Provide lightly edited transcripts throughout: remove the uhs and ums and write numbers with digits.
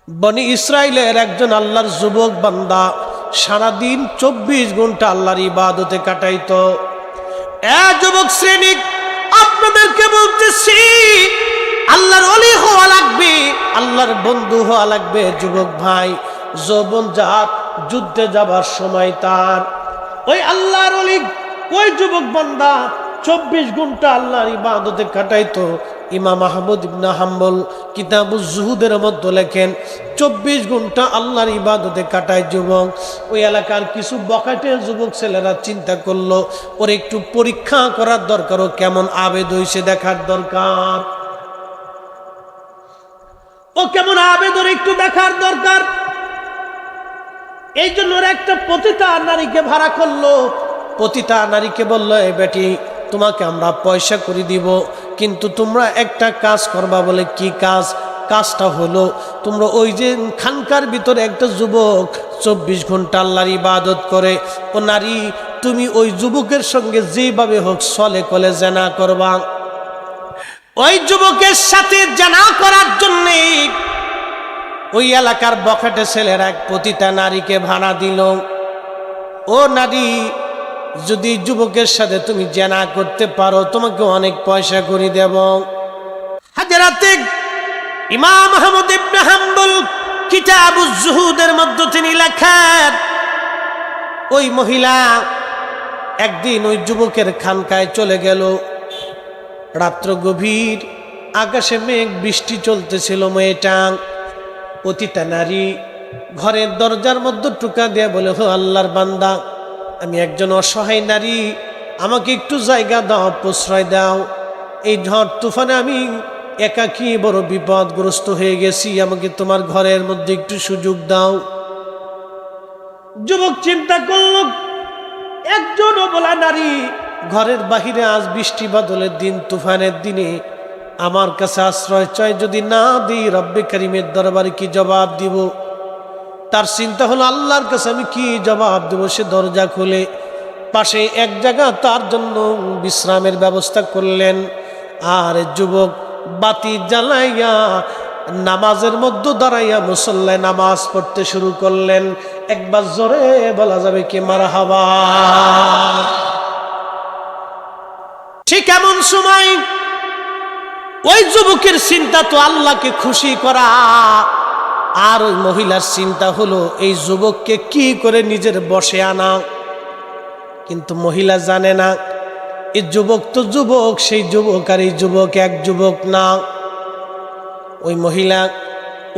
বনি ইসরাইলের একজন আল্লাহর যুবক বান্দা সারাদিন 24 ঘন্টা আল্লাহর ইবাদতে কাটাইতো। যুবক শ্রেণী, আপনাদেরকে বলতেছি, আল্লাহর ওলি হওয়া লাগবে, আল্লাহর বন্ধু হওয়া লাগবে। যুবক ভাই, যৌবন জাত যুদ্ধে যাবার সময় তার ওই আল্লাহর ওলি, ওই যুবক বান্দা 24 ঘন্টা আল্লাহর ইবাদতে কাটাইতো। ইমাম আহমদ ইবনে হাম্বল কিতাবুজ জুহুদের মধ্যে লেখেন 24 ঘন্টা আল্লাহর ইবাদতে কাটায় যুবক। ওই এলাকার কিছু বখাটে যুবক ছেলেরা চিন্তা করলো, ওর একটু পরীক্ষা করার দরকার, ও কেমন আবেদ হইছে দেখার দরকার, ও কেমন আবেদ, ওর একটু দেখার দরকার। এই জন্য ওরা একটা পতিতা নারীকে ভাড়া করলো। পতিতা নারীকে বললো, এই বেটি, তোমাকে আমরা পয়সা করে দিব, কিন্তু তোমরা একটা কাজ করবা। বলে কি কাজ? কাজটা হলো, তোমরা ওই যে খানকার ভিতরে একটা যুবক 24 ঘন্টা আল্লাহর ইবাদত করে, ও নারী, তুমি ওই যুবকের সঙ্গে যেভাবে হোক ছলে কলে জেনা করবা। ওই যুবকের সাথে জেনা করার জন্যে ওই এলাকার বখাটে ছেলেরা এক পতিতা নারীকে ভাড়া দিল। ও নারী, যদি যুবকের সাথে তুমি জেনা করতে পারো, তোমাকে অনেক পয়সা করে দেব। হাজরাতে ইমাম আহমদ ইবনে হাম্বল কিতাবুজ জুহুদের মধ্যে তিনি লেখেন, ওই মহিলা একদিন ওই যুবকের খানকায় চলে গেল। রাত্র গভীর, আকাশে মেঘ, বৃষ্টি চলতেছিল। মেয়েটা পতিতা নারী ঘরের দরজার মধ্যে টুকা দিয়ে বলে, হো আল্লাহর বান্দা, আমি একজন অসহায় নারী, আমাকে একটু জায়গা দাও, প্রশ্রয় দাও। এই ঝড় তুফানে আমি একাকী বড় বিপদগ্রস্ত হয়ে গেছি, আমাকে তোমার ঘরের মধ্যে একটু সুযোগ দাও। যুবক চিন্তা করল, একজন অবলা নারী ঘরের বাহিরে, আজ বৃষ্টি বাদলের দিন, তুফানের দিনে আমার কাছে আশ্রয় চাই, যদি না দিই রব্বে কারিমের দরবারে কি জবাব দিব। তার চিন্তা হলো, আল্লাহর কাছে আমি কি জবাব দেব। সে দরজা খুলে পাশে এক জায়গা তার জন্য বিশ্রামের ব্যবস্থা করলেন। আর যুবক বাতি জ্বালাইয়া নামাজের মধ্যে দাঁড়াইয়া মুসল্লায় নামাজ পড়তে শুরু করলেন। একবার জোরে বলা যাবে কি মারহাবা। ঠিক এমন সময় ওই যুবকের চিন্তা তো আল্লাহকে খুশি করা, আর ওই মহিলার চিন্তা হলো এই যুবককে কি করে নিজের বশে আনা। কিন্তু মহিলা জানে না, এই যুবক তো যুবক, সেই যুবক আর এই যুবক এক যুবক না। ওই মহিলা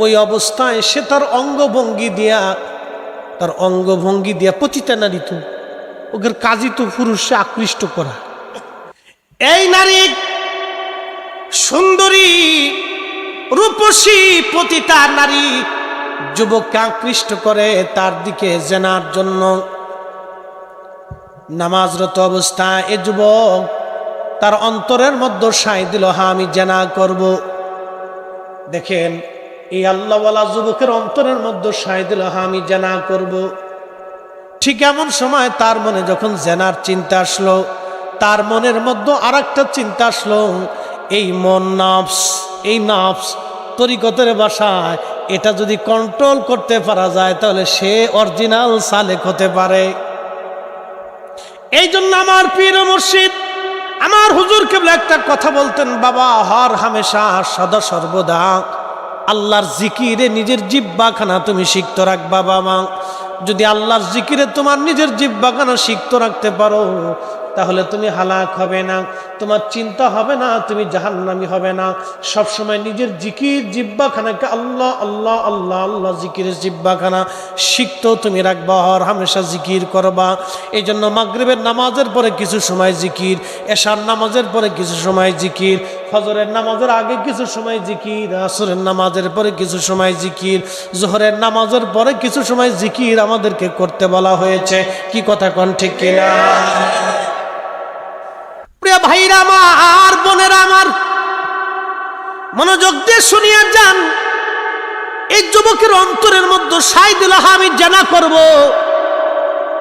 ওই অবস্থায় সে তার অঙ্গভঙ্গি দিয়া পতিতা নারী, তো ওদের কাজই তো পুরুষে আকৃষ্ট করা। এই নারী সুন্দরী রূপসী পতিতা নারী যুবককে আকৃষ্ট করে তার দিকে জেনার জন্য। নামাজরত অবস্থায় এ যুবক তার অন্তরের মধ্যে সাই দিল, হ্যাঁ আমি জেনা করব। দেখেন, এই আল্লাহওয়ালা যুবকের অন্তরের মধ্যে সাই দিল, হ্যাঁ আমি জেনা করব। ঠিক এমন সময় তার মনে যখন জেনার চিন্তা আসলো, তার মনের মধ্যে আর একটা চিন্তা আসলো, এই মন নফস, এই নফস তরিকতের ভাষায় এটা যদি কন্ট্রোল করতে পারা যায়, তাহলে সে অরিজিনাল সালেক হতে পারে। এই জন্য আমার পীর মুর্শিদ, আমার হুজুর কেবল একটা কথা বলতেন, বাবা হর হামেশা সদা সর্বদা আল্লাহর জিকিরে নিজের জিহ্বাখানা তুমি সিক্ত রাখবা। বাবা, যদি আল্লাহর জিকিরে তোমার নিজের জিহ্বাখানা সিক্ত রাখতে পারো, তাহলে তুমি হালাক হবে না, তোমার চিন্তা হবে না, তুমি জাহান্নামী হবে না। সবসময় নিজের জিকির জিহ্বাখানাকে আল্লাহ আল্লাহ আল্লাহ আল্লাহ জিকিরের জিহ্বাখানা সিক্ত তুমি রাখবা, আর হামেশা জিকির করবা। এই জন্য মাগরিবের নামাজের পরে কিছু সময় জিকির, এশার নামাজের পরে কিছু সময় জিকির, ফজরের নামাজের আগে কিছু সময় জিকির, আসরের নামাজের পরে কিছু সময় জিকির, জোহরের নামাজের পরে কিছু সময় জিকির আমাদেরকে করতে বলা হয়েছে। কি কথা কোন ঠিক কিনা? প্রিয় ভাইরা আমার, বোনেরা আমার, মনোযোগ দিয়ে শুনিয়া যান। এই যুবকের অন্তরের মধ্যে সাই দিল, আমি জেনা করব।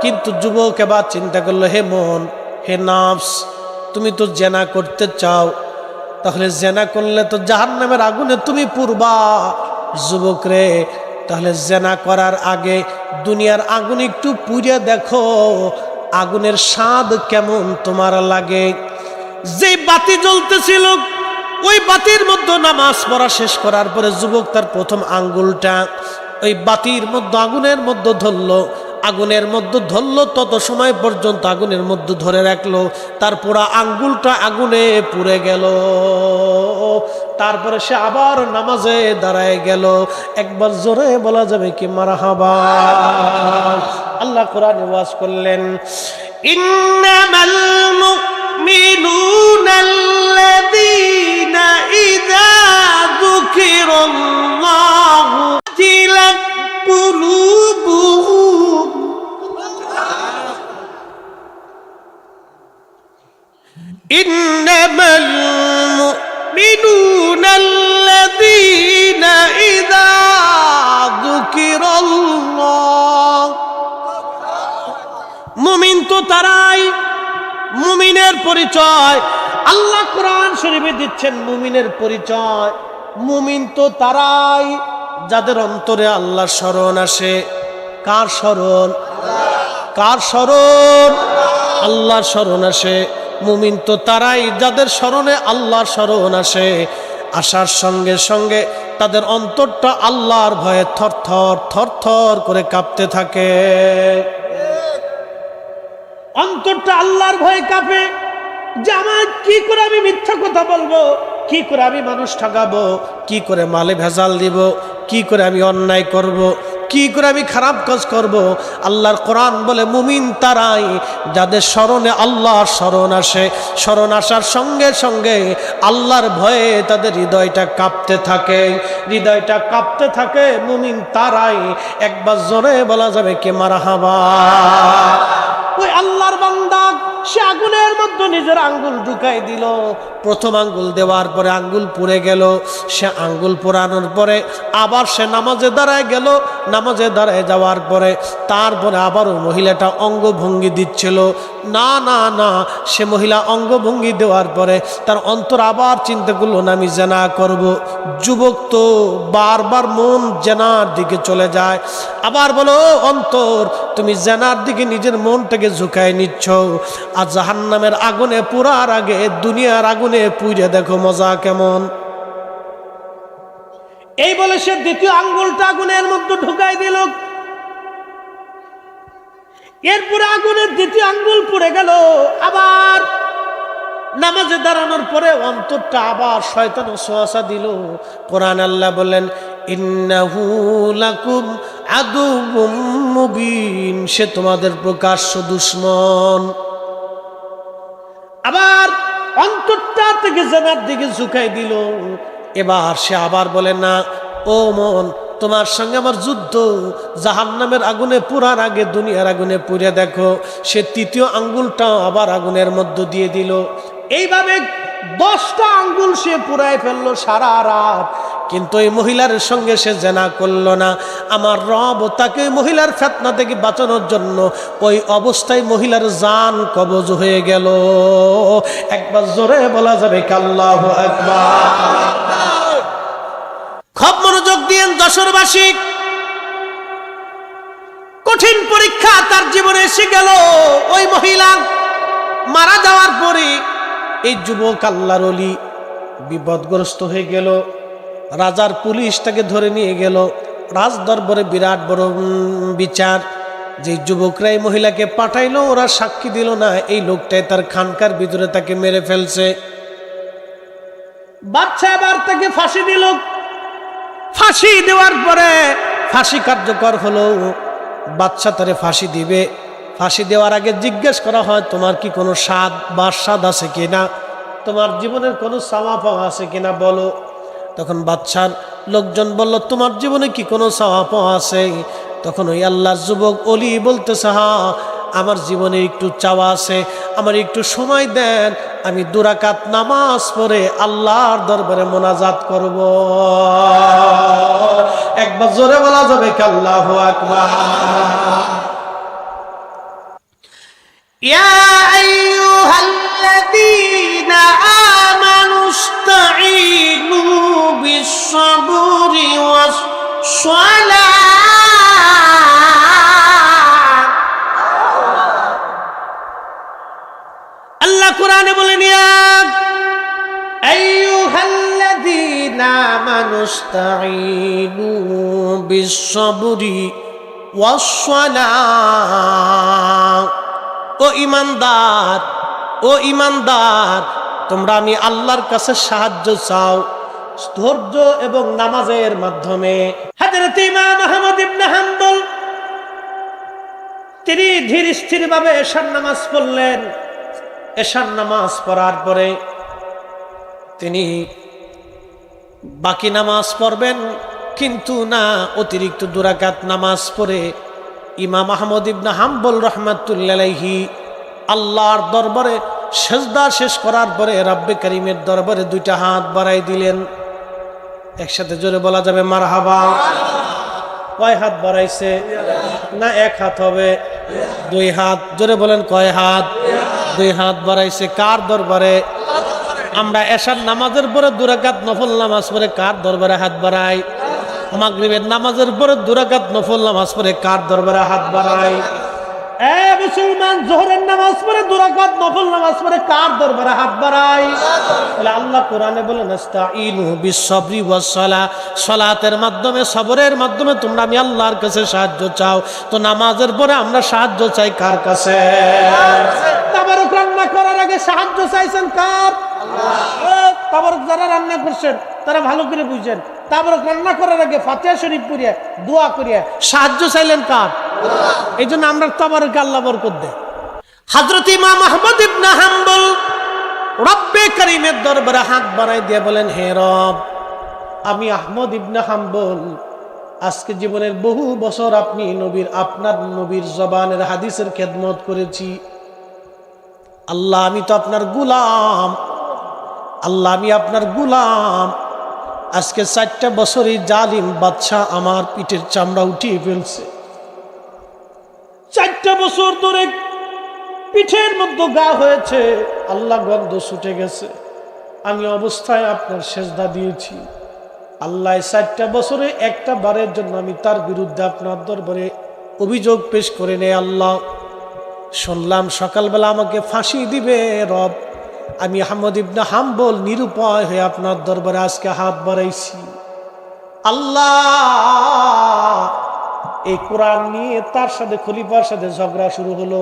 কিন্তু যুবক এবার চিন্তা করলো, হে মন, হে নফস, তুমি তো জেনা করতে চাও, তাহলে জেনা করলে তো জাহান্নামের আগুনে তুমি পুরবা। যুবক রে, তাহলে জেনা করার আগে দুনিয়ার আগুন একটু পুড়ে দেখো, আগুনের স্বাদ কেমন তোমার লাগে। যে বাতি জ্বলতেছিল ওই বাতির মধ্যে নামাজ পড়া শেষ করার পরে যুবক তার প্রথম আঙ্গুলটা ওই বাতির মধ্যে আগুনের মধ্যে ধরলো, আগুনের মধ্যে ধরলো, তত সময় পর্যন্ত আগুনের মধ্যে ধরে রাখলো, তার পুরা আঙ্গুলটা আগুনে পুড়ে গেল। তারপরে সে আবার নামাজে দাঁড়ায় গেল। একবার জোরে বলা যাবে কি মারহাবা। আল্লাহ কোরআনে ওয়াজ করলেন, ইন্নামাল মুমিনুনাল্লাযীনা ইযা যুকিরাল্লাহু ওয়াজিলাত কুলুবুহুম ইন্নামাল মুমিনুনাল্লাযীনা ইযা যুকিরাল্লাহ। মুমিন তো তারাই, মুমিনের পরিচয় আল্লাহ কোরআন শরীফে দিচ্ছেন। মুমিনের পরিচয়, মুমিন তো তারাই যাদের অন্তরে আল্লাহর স্মরণ আসে। কার স্মরণ? কার স্মরণ? আল্লাহর স্মরণ আসে। মুমিন তো তারাই যাদের স্মরণে আল্লাহর স্মরণ আসে। আসার সঙ্গে সঙ্গে তাদের অন্তরটা আল্লাহর ভয়ে থরথর থরথর করে কাঁপতে থাকে। অন্তরটা আল্লাহর ভয়ে কাঁপে যে আমার কি করে আমি মিথ্যা কথা বলবো, কি করে আমি মানুষ ঠকাবো, কি করে মালে ভেজাল দিব, কি করে আমি অন্যায় করব, কি করে আমি খারাপ কাজ করব। আল্লাহর কোরআন বলে মুমিন তারাই যাদের স্মরণে আল্লাহর স্মরণ আসে। স্মরণ আসার সঙ্গে সঙ্গে আল্লাহর ভয়ে তাদের হৃদয়টা কাঁপতে থাকে, হৃদয়টা কাঁপতে থাকে। মুমিন তারাই। একবার জোরে বলা যাবে কে মারহাবা। ওই আল্লাহর বান্দা সে আগুনের মধ্যে নিজের আঙ্গুল ঢুকাই দিল। প্রথম আঙ্গুল দেওয়ার পরে আঙ্গুল পুড়ে গেল। সে আঙ্গুল পোড়ানোর পরে আবার সে নামাজে দাঁড়ায় গেল। নামাজে দাঁড়ায় যাওয়ার পরে তারপরে আবারও মহিলাটা অঙ্গভঙ্গি দিচ্ছিল। না না না, সে মহিলা অঙ্গভঙ্গি দেওয়ার পরে তার অন্তর আবার চিন্তা করলো না আমি জেনা করব। যুবক তো বারবার মন জেনার দিকে চলে যায়। আবার বলো অন্তর, তুমি জেনার দিকে নিজের মনটাকে ঝুঁকায় নিচ্ছ। আর জাহান্নামের আগুনে পুরার আগে দুনিয়ার আগুনে পুড়ে দেখো মজা কেমন। এই বলে সে দ্বিতীয় আঙ্গুলটা আগুনের মধ্যে ঢুকাই দিল। এরপরে আগুনের দ্বিতীয় আঙ্গুল পুড়ে গেল। আবার নামাজে দাঁড়ানোর পরে অন্তরটা আবার শয়তান ওয়াসওয়াসা দিল। কোরআন আল্লাহ বলেন, ইন্নাহু লাকুম আদুউম মুবিন, সে তোমাদের প্রকাশ্য দুশমন। আবার অন্তরটা থেকে জেনার দিকে ঝুঁকাই দিল। এবার সে আবার বলে না, ও মন, তোমার সঙ্গে আমার যুদ্ধ। জাহান্নামের আগুনে পুরার আগে দুনিয়ার আগুনে পুড়ে দেখো। সে তৃতীয় আঙ্গুলটা আবার আগুনের মধ্য দিয়ে দিল। এইভাবে 10টা আঙ্গুল সে পুরায় ফেললো সারা রাত। কিন্তু এই মহিলার সঙ্গে সে জেনা করলো না। আমার রব তাকে মহিলার ফিতনা থেকে বাঁচানোর জন্য ওই অবস্থায় মহিলার জান কবজ হয়ে গেল। একবার জোরে বলা যাবে আল্লাহু আকবার। খুব মনোযোগ দিয়েন যশোরবাসী। কঠিন পরীক্ষা তার জীবনে এসে গেল। ওই মহিলা মারা যাওয়ার পরে এই যুবক আল্লাহর ওলি বিপদগ্রস্ত হয়ে গেল। রাজার পুলিশ তাকে ধরে নিয়ে গেল। রাজ দরবারে বিরাট বড় বিচার। যে যুবকরা এই মহিলাকে পাঠাইলো, ওরা সাক্ষী দিল না এই লোকটাই তার খানকার ভিতরে তাকে মেরে ফেলছে। বাদশা এবার তাকে ফাঁসি দিল। ফাঁসি দেওয়ার পরে ফাঁসি কার্যকর হলো। বাদশা তারে ফাঁসি দিবে। ফাঁসি দেওয়ার আগে জিজ্ঞেস করা হয়, তোমার কি কোনো স্বাদ বা স্বাদ আছে কিনা, তোমার জীবনের কোনো চাওয়া পাওয়া আছে কিনা বলো। তখন বাদশার লোকজন বলল, তোমার জীবনে কি কোনো চাওয়া পাওয়া আছে? তখন ওই আল্লাহর যুবক অলি বলতেছে, হ্যাঁ আমার জীবনে একটু চাওয়া আছে, আমার একটু সময় দেন, আমি 2 রাকাত নামাজ পড়ে আল্লাহর দরবারে মোনাজাত করব। একবার জোরে বলা যাবে আল্লাহু আকবার। ইয়া আইয়ুহাল্লাযীনা আমানু ইসতাঈনু বিস-সাবরি ওয়াস-সালাহ। আল্লাহ কোরআনে বলেন, ইয়া আইয়ুহাল্লাযীনা আমানুস্তাঈনু বিস-সাবরি ওয়াস-সালাহ। ও ঈমানদার, ও ঈমানদার, তোমরা আমি আল্লাহর কাছে সাহায্য চাও ধৈর্য এবং নামাজের মাধ্যমে। হযরত ইমাম আহমদ ইবনে হাম্বল তিনি ধীর স্থির ভাবে এশার নামাজ পড়লেন। এশার নামাজ পড়ার পরে তিনি বাকি নামাজ পড়বেন, কিন্তু না, অতিরিক্ত 2 রাকাত নামাজ পড়ে ইমাম আহমদ ইবনে হাম্বল রাহমাতুল্লাহি আলাইহি আল্লাহর দরবারে সেজদা শেষ করার পরে রব্বে কারীমের দরবারে 2টা হাত বাড়াই দিলেন। একসাথে জোরে বলা যাবে মারহাবা। কয় হাত বাড়াইছে? না 1 হাত হবে? 2 হাত। জোরে বলেন কয় হাত? 2 হাত বাড়াইছে। কার দরবারে? আমরা এশার নামাজের পরে 2 রাকাত নফল নামাজ পড়ে কার দরবারে হাত বাড়াই? মাগরিবের নামাজের পরে 2 রাকাত নফল নামাজ পড়ে কার দরবারে হাত বাড়াই? এ মুসলমান, যোহরের নামাজ পড়ে 2 রাকাত নফল নামাজ পড়ে কার দরবারে হাত বাড়াই? তাহলে আল্লাহ কোরআনে বলেন, ইস্তাঈনু বিস-সাবরি ওয়াস-সালাহ। সালাতের মাধ্যমে, সবরের মাধ্যমে তোমরা আমি আল্লাহর কাছে সাহায্য চাও। তো নামাজের পরে আমরা সাহায্য চাই কার কাছে? তাবারক রান্না করার আগে সাহায্য চাইছেন কার? আল্লাহ। তাবারক যারা রান্না করছেন তারা ভালো করে বুঝেন, তাবারক রান্না করার আগে ফাতিহা শরীফ পড়িয়া দোয়া করিয়া সাহায্য চাইলেন কার? আল্লাহ। এই জন্য আমরা তাবারক আল্লাহ বরকত দেয়। হযরত ইমাম আহমদ ইবনে হাম্বল রব্বে কারীমের দরবারে হাত বাড়াই দিয়ে বলেন, হে রব, আমি আহমদ ইবনে হাম্বল আজকে জীবনের বহু বছর আপনি আপনার নবীর জবানের হাদিসের খেদমত করেছি। আল্লাহ, আমি তো আপনার গোলাম। আল্লাহ, আমি আপনার গোলাম। আজকে 4টা বছরই জালিম বাদশা আমার পিঠের চামড়া উঠিয়ে ফেলছে। 4টা বছর ধরে পিঠের মধ্যে গা হয়েছে, আল্লাহ গন্ধ ছুটে গেছে। আমি অবস্থায় আপনার সেজদা দিয়েছি। আল্লাহ, 4টা বছরে একটা বারের জন্য আমি তার বিরুদ্ধে আপনার দরবারে অভিযোগ পেশ করে নেই। আল্লাহ, শুনলাম সকালবেলা আমাকে ফাঁসি দিবে। রব, আমি আহমদ ইবনে হাম্বল নিরুপায় হয়ে আপনার দরবারে আজকে হাত বাড়াইছি। আল্লাহ, এই কোরআন নিয়ে তার সাথে খলিফার সাথে ঝগড়া শুরু হলো।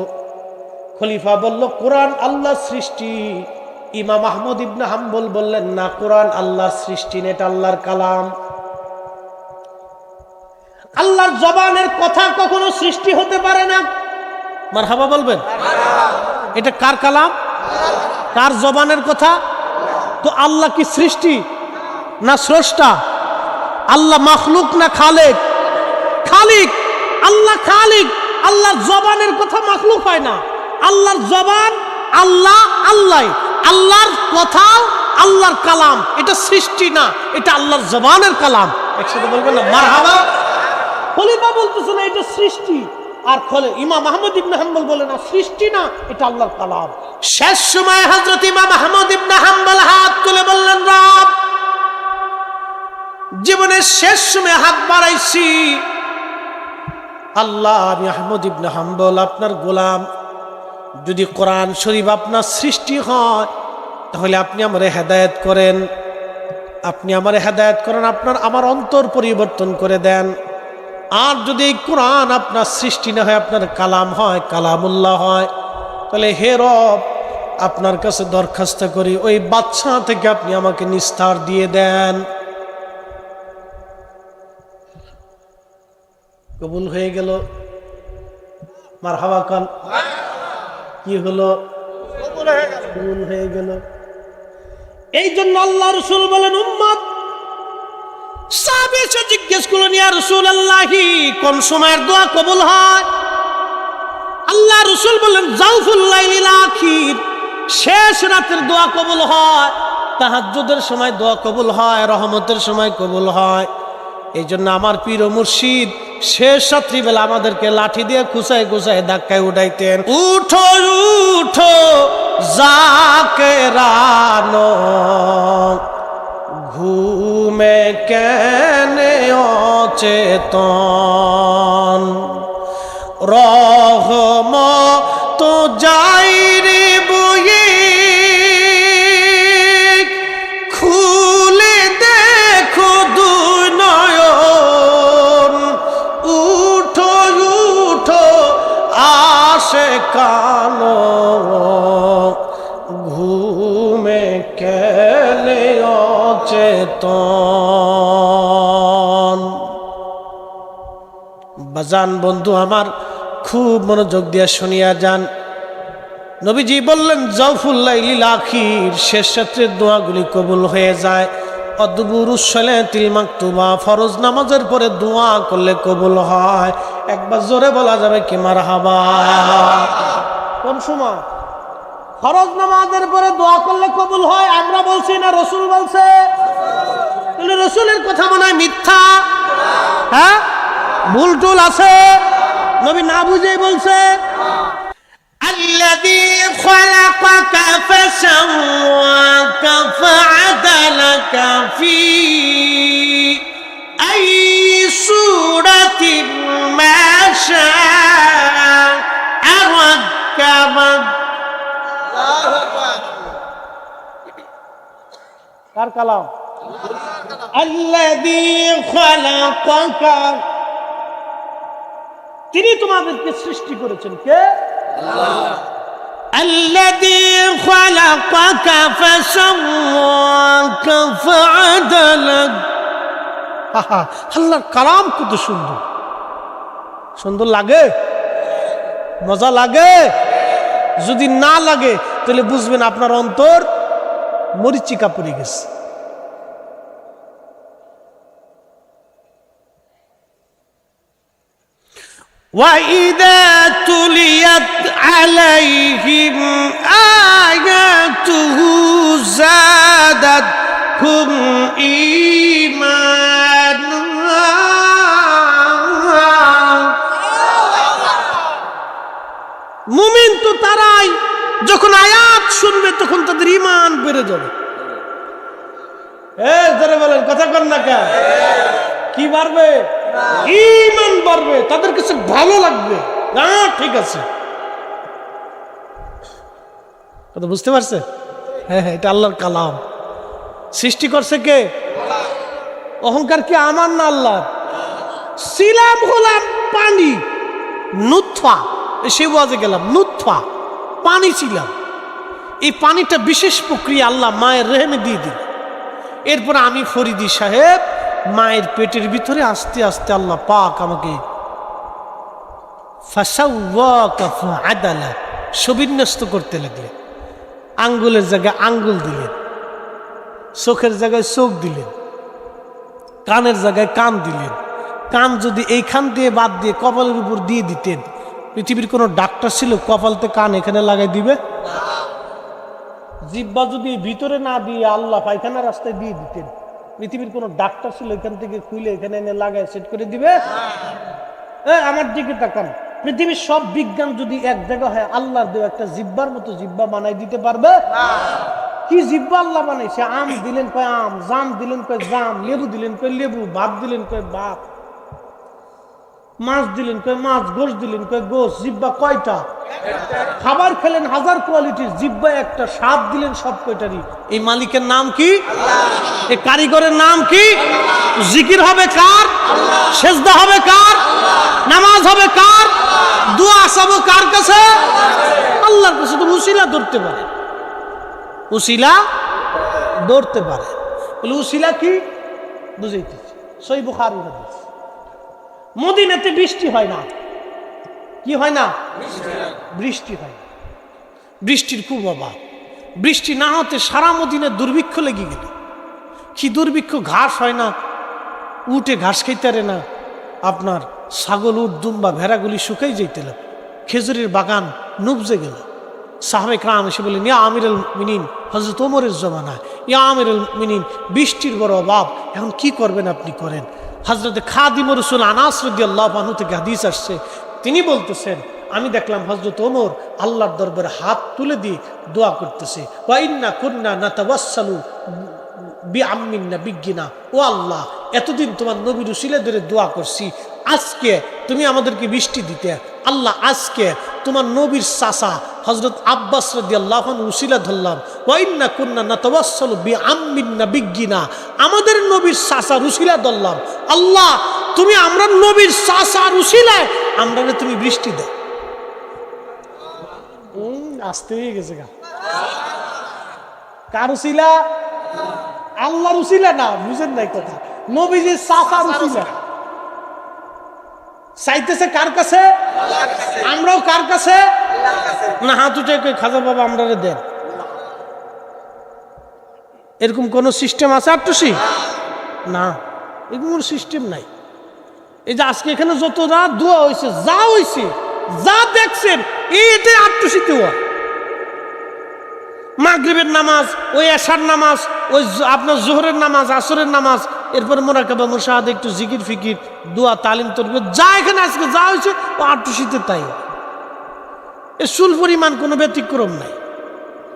খলিফা বলল, কোরআন আল্লাহর সৃষ্টি। ইমাম আহমদ ইবনে হাম্বল বললেন, না, কোরআন আল্লাহর সৃষ্টি না, এটা আল্লাহর কালাম। আল্লাহর জবানের কথা কখনো সৃষ্টি হতে পারে না। মারহাবা বলবেন? এটা কার কালাম? কার জবানের কথা? তো আল্লাহ কি সৃষ্টি না স্রষ্টা? আল্লাহ মাখলুক না খালিক? খালিক। আল্লাহ খালিক। আল্লাহর জবানের কথা মাখলুক হয় না। আল্লাহর জবান আল্লাহ, আল্লাহ। আল্লাহর কথা আল্লাহর কালাম, এটা সৃষ্টি না, এটা আল্লাহর জবানের কালাম। একসাথে বলবেন না মারহাবা? খলিফা বলতেছে না এটা সৃষ্টি, আর ইমাম আহমদ ইবনে হাম্বল বলে না সৃষ্টি না, এটা আল্লাহর কালাম। শেষ সময় হযরত ইমাম আহমদ ইবনে হাম্বল হাত তুলে বললেন, রব, জীবনের শেষ সময় হাত বাড়াইছি। আল্লাহ, আমি আহমদ ইবনে হাম্বল আপনার গোলাম। যদি কোরআন শরীফ আপনার সৃষ্টি হয় তাহলে আপনি আমারে হেদায়েত করেন। আপনি আমারে হেদায়েত করেন, আমার অন্তর পরিবর্তন করে দেন। আর যদি এই কোরআন আপনার সৃষ্টি না হয়, আপনার কালাম হয়, কালামুল্লাহ হয়, তাহলে হে রব, আপনার কাছে দরখাস্ত করি ওই বাদশা থেকে আপনি আমাকে নিস্তার দিয়ে দেন। কবুল হয়ে গেল। মারহাবা খান। কি হলো? কবুল হয়ে গেল। এই জন্য আল্লাহ রাসূল বলেন, উম্মত সাহাবী এসে জিজ্ঞেস করলেন, ইয়া রাসূলুল্লাহি, কোন সময়ের দোয়া কবুল হয়? আল্লাহ রাসূল বললেন, জাওফুল লাইলিল আখির, শেষ রাতের দোয়া কবুল হয়। তাহাজ্জুদের সময় দোয়া কবুল হয়, রহমতের সময় কবুল হয়। এই জন্য আমার পীর ও মুর্শিদ শেষ রাত্রিবেলা আমাদেরকে লাঠি দিয়ে খুঁচায় খুঁচায় ধাক্কায় উঠাইতেন। উঠো উঠো জাকেরানো, ঘুমে কেনে অচেতন, রহমত যাই রে বয়ে, খুলে দেখো দুই নয়ন, উঠো উঠো আসে কালো, ঘুমে কেনে অচেতন। বাজান বন্ধু আমার, খুব মনোযোগ দিয়ে শুনিয়া যান। নবীজি বললেন জাওফুল লাইলিল আখির, শেষ রাত্রের দোয়াগুলি কবুল হয়ে যায়। অদবুরুস সালাতিল মাকতুবা, ফরজ নামাজের পরে দোয়া করলে কবুল হয়। একবার জোরে বলা যাবে কি মারহাবা? কোন সময়? ফরজ নামাজের পরে দোয়া করলে কবুল হয়। আমরা বলছি না রাসূল বলছে? তাহলে রাসূলের কথা মনে হয় মিথ্যা? হ্যাঁ, ভুল টুল আছে? নবী না বুঝেই বলছে। الذي خلقك فسواك فعدلك في أي صورة ما شاء ركبك। কার কালাম? الذي خلقك, তিনি তোমাদেরকে সৃষ্টি করেছেন। কে? আল্লাহ। الذي خلقك فسواك فعدلك। আল্লাহর কালাম কত সুন্দর! সুন্দর লাগে? মজা লাগে? যদি না লাগে তাহলে বুঝবেন আপনার অন্তর মরিচিকা পড়ে গেছে। وَإِذَا تُلِيَتْ عَلَيْهِمْ آيَاتُهُ زَادَتْهُمْ إِيمَانًا। মুমিন তো তারাই যখন আয়াত শুনবে তখন তাদের ঈমান বেড়ে যাবে। যারা বলেন কথা কন না কেন? কি বাড়বে? ঈমান বাড়বে, তাদের কাছে ভালো লাগবে। না ঠিক আছে, কথা বুঝতে পারছে? হ্যাঁ, এটা আল্লাহর কালাম। সৃষ্টি করছে কে? অহংকার কি আমার না আল্লাহর? ছিলাম হলাম পানি, নুতফা, সে ওয়াজে গেলাম, নুতফা পানি ছিলাম। এই পানিটা বিশেষ প্রক্রিয়া আল্লাহ মায়ের রেহেমে দিয়ে দিল। এরপর আমি ফরিদি সাহেব মায়ের পেটের ভিতরে আস্তে আস্তে আল্লাহ পাক আমাকে সবিন্যস্ত করতে লাগলেন। আঙ্গুলের জায়গায় আঙ্গুল দিলেন, চোখের জায়গায় চোখ দিলেন, কানের জায়গায় কান দিলেন। কান যদি এইখান দিয়ে বাদ দিয়ে কপালের উপর দিয়ে দিতেন, পৃথিবীর কোনো ডাক্তার ছিল কপালতে কান এখানে লাগাই দিবে? জিহ্বা যদি ভিতরে না দিয়ে আল্লাহ পায়খানা রাস্তায় দিয়ে দিতেন, পৃথিবীর কোন ডাক্তার ছিল এখান থেকে খুলে এখানে এনে লাগায় সেট করে দিবে? আমার দিকে তাকান, পৃথিবীর সব বিজ্ঞান যদি এক জায়গা হয়, আল্লাহর দেওয়া একটা জিহ্বার মতো জিহ্বা বানাই দিতে পারবে? কি জিহ্বা আল্লাহ বানাইছে! আম দিলেন কয় আম, জাম দিলেন কয় জাম, লেবু দিলেন কয় লেবু, ভাত দিলেন কয় ভাত, মাছ দিলেন কয় মাছ, গোশ দিলেন কয় গোশ। জিহ্বা কয়টা? খাবার খেলেন হাজার কোয়ালিটির, জিহ্বা একটা। স্বাদ দিলেন সব কয়টারই। এই মালিকের নাম কি? আল্লাহ। এই কারিগরের নাম কি? আল্লাহ। জিকির হবে কার? আল্লাহ। সেজদা হবে কার? আল্লাহ। নামাজ হবে কার? আল্লাহ। দোয়া চাবো কার কাছে? আল্লাহর কাছে। তো উসিলা ধরতে পারে, উসিলা ধরতে পারে। বলে উসিলা কি বুঝাইতেছি? সহিহ বুখারী হাদিস। মদিনাতে বৃষ্টি হয় না। কি হয় না? বৃষ্টি হয় না। বৃষ্টির খুব অভাব। বৃষ্টি না হতে সারা মদিনায় দুর্ভিক্ষ লেগে গেল। কি দুর্ভিক্ষ! ঘাস হয় না, উঠে ঘাস খাইতে পারে না। আপনার ছাগল, উট, দুম্বা, ভেড়াগুলি শুকাই যাইতে লাগ। খেজুরের বাগান নুবজে গেল। সাহাবে کرام এসে বললেন, ইয়া আমিরুল মুমিনিন, হযরত ওমরের জামানায়, ইয়া আমিরুল মুমিনিন, বৃষ্টির বড় অভাব, এখন কি করবেন আপনি করেন। হযরত খাদিম রাসূল আনাস রাদিয়াল্লাহু আনহু থেকে হাদিস আসছে, তিনি বলতেছেন, আমি দেখলাম হযরত ওমর আল্লাহর দরবারে হাত তুলে দিয়ে দোয়া করতেছে। ওয়া ইন্না কুন্না নাতাওয়াসসালু বিআম্মিনা বিজ্ঞিনা, ও আল্লাহ এতদিন তোমার নবীর উসিলা ধরে দোয়া করছি, আজকে তুমি আমাদেরকে বৃষ্টি দিতে। আল্লাহ আজকে তোমার নবীর চাচা হযরত আব্বাস রাদিয়াল্লাহু আনহু উসিলা ধরলাম, ওয়া ইন্না কুন্না নাতাওয়াসসালু বিআম্মিনা বিজ্ঞিনা, আমাদের নবীর চাচার উসিলা ধরলাম। আল্লাহ তুমি আমরা নবীর চাচার উসিলায় আমরা তুমি বৃষ্টি দাও। আসতে হয়ে গেছে গা, কার উসিলা? আল্লাহর উসিলা না, বুঝেন নাই কথা, নবীজির চাচার উসিলা। চাইতেছে কার কাছে? আমরাও কার কাছে? না হাত উঠে খাজা বাবা আমরা দেন, এরকম কোন সিস্টেম আছে আটটুসি? না, এরকম কোন সিস্টেম নাই। এই যে আজকে এখানে যত রাত দোয়া হয়েছে, যা হয়েছে, যা দেখছেন, এটাই আটটুসিতে হওয়া। মাগরিবের নামাজ, ওই এশার নামাজ, ওই আপনার জোহরের নামাজ, আসরের নামাজ, এরপর মোরাকাবা মুশাহাদা, একটু জিকির ফিকির, দোয়া, তালিম, তরবিয়ত, যা এখানে আজকে যা হয়েছে ও আটটুসিতে তাই। এর সুল পরিমাণ কোনো ব্যতিক্রম নাই,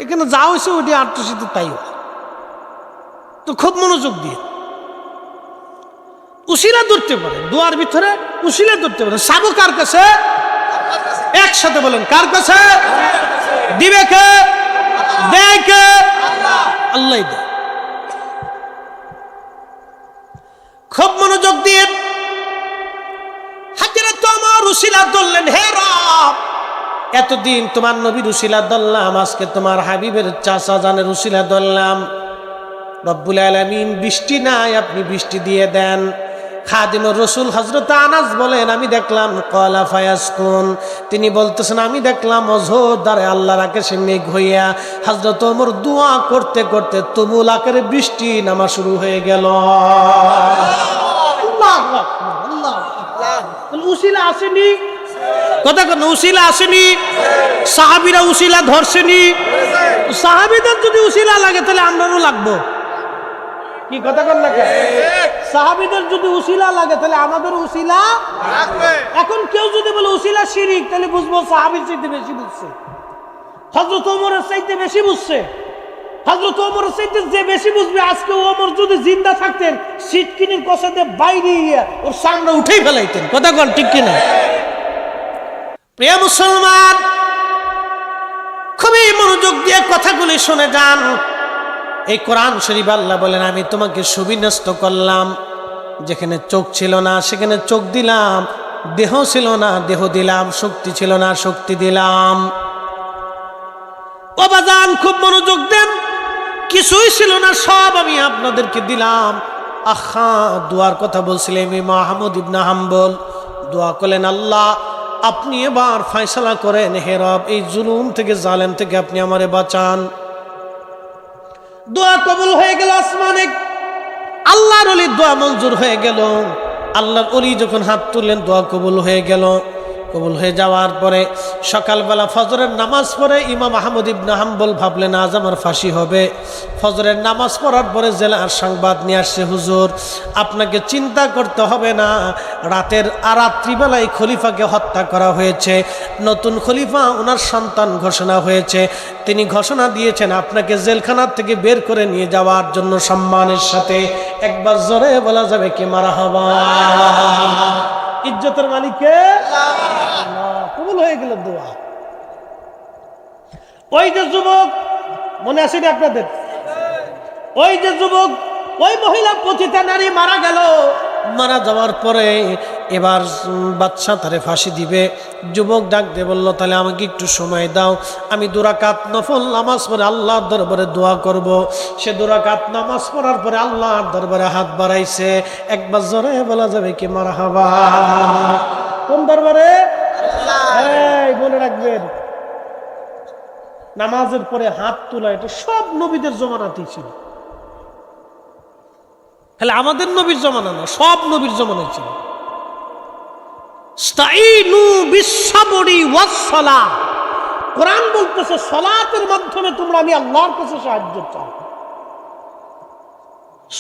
এখানে যা হয়েছে ওইটি আটটুসিতে তাই। তো খুব মনোযোগ দিয়ে উসিলা ধরতে পারে, দোয়ার ভিতরে উসিলা ধরতে পারে। সাবো কার কাছে? একসাথে বলেন, কার কাছে? দিবে কে? দেয় কে? আল্লাহ দেয়। খুব মনোযোগ দিয়ে হাজরা তো আমার উসিলা ধরলেন, হে রব এতদিন তোমার নবীর উসিলা ধরলাম, আজকে তোমার হাবিবের চাচা জানের উসিলা ধরলাম। রব্বুল আলামিন বৃষ্টি নাই, আপনি বৃষ্টি দিয়ে দেন। খাদিমুর রাসূল হযরত আনাস বলেন, আমি দেখলাম ক্বালা ফায়াসকুন, তিনি বলতেছেন আমি দেখলাম অঝোরধারে আল্লাহর আকাশে মেঘ হইয়া হযরত ওমর দোয়া করতে করতে তুমুল আকারে বৃষ্টি নামা শুরু হয়ে গেল। আল্লাহু আকবার, আল্লাহু আকবার। উসিলা আসেনি? কথা কোন উসিলা আসেনি? সাহাবীরা উসিলা ধরছেনি? সাহাবীদের যদি উসিলা লাগে তাহলে আমরাও লাগবো। কি কথা কন না? সাহাবীদের যদি উসিলা লাগে তাহলে আমাদের উসিলা লাগবে। এখন কেউ যদি বলে উসিলা শিরিক, তাহলে বুঝবো সাহাবীর চাইতে বেশি বুঝছে, হযরত ওমরের চাইতে বেশি বুঝছে। হযরত ওমরের চাইতে যে বেশি বুঝবে, আজকে ওমর যদি জিন্দা থাকতেন সিটকিনির কষাতে বাইরে ওর সামনে উঠেই ফেলাইতেন। কথা কন ঠিক কিনা? প্রিয় মুসলমান, খুবই মনোযোগ দিয়ে কথাগুলি শুনে যান। এই কোরআন শরীফ আল্লাহ বলেন, আমি তোমাকে সুবিন্যস্ত করলাম, যেখানে চোখ ছিল না সেখানে চোখ দিলাম, দেহ ছিল না দেহ দিলাম, শক্তি ছিল না শক্তি দিলাম। ও বাজান খুব মনোযোগ দেন, কিছুই ছিল না সব আমি আপনাদেরকে দিলাম। আহা, দোয়ার কথা বলছিলেন ইমাম আহমদ ইবনে হাম্বল, দোয়া করলেন আল্লাহ আপনি এবার ফয়সালা করেন, হে রব এই জুলুম থেকে জালেম থেকে আপনি আমারে বাঁচান। দোয়া কবুল হয়ে গেল আসমানে, আল্লাহর ওলির দোয়া মঞ্জুর হয়ে গেল। আল্লাহর ওলি যখন হাত তুললেন দোয়া কবুল হয়ে গেল। কবুল হয়ে যাওয়ার পরে সকালবেলা ফজরের নামাজ পড়ে ইমাম আহমদ ইবনে হাম্বল ভাবলেন আজ আমার ফাঁসি হবে। ফজরের নামাজ পড়ার পরে জেলার সংবাদ নিয়ে আসছে, হুজুর আপনাকে চিন্তা করতে হবে না, রাত্রিবেলায় খলিফাকে হত্যা করা হয়েছে, নতুন খলিফা ওনার সন্তান ঘোষণা হয়েছে, তিনি ঘোষণা দিয়েছেন আপনাকে জেলখানার থেকে বের করে নিয়ে যাওয়ার জন্য সম্মানের সাথে। একবার জোরে বলা যাবে কি মারহাবা? ইজ্জতের মালিককে আল্লাহ। কবুল হয়ে গেল দোয়া। ওই যে যুবক, মনে আছে না আপনাদের? ওই যে যুবক, ওই মহিলা পতিতা নারী মারা গেল। মারা যাওয়ার পরে এবার বাদশা তারে ফাঁসি দিবে। যুবক ডাক দিয়ে বলল, তাহলে আমাকে একটু সময় দাও, আমি 2 রাকাত নফল নামাজ পড়ে আল্লাহর দরবারে দোয়া করব। সে 2 রাকাত নামাজ পড়ার পরে আল্লাহর দরবারে হাত বাড়াইছে। একবার জোরে বলা যাবে কি মারহাবা? কোন দরবারে? এই মনে রাখবেন, নামাজের পরে হাত তোলা এটা সব নবীদের জমানাতেই ছিল। তাহলে আমাদের নবীর জমানা না, সব নবীর জমানায় ছিল। ইস্তাইনু বিসসাবরি ওয়াস-সালাহ, কোরআন বলতেছে সালাতের মাধ্যমে তোমরা আমি আল্লাহর কাছে সাহায্য চাও।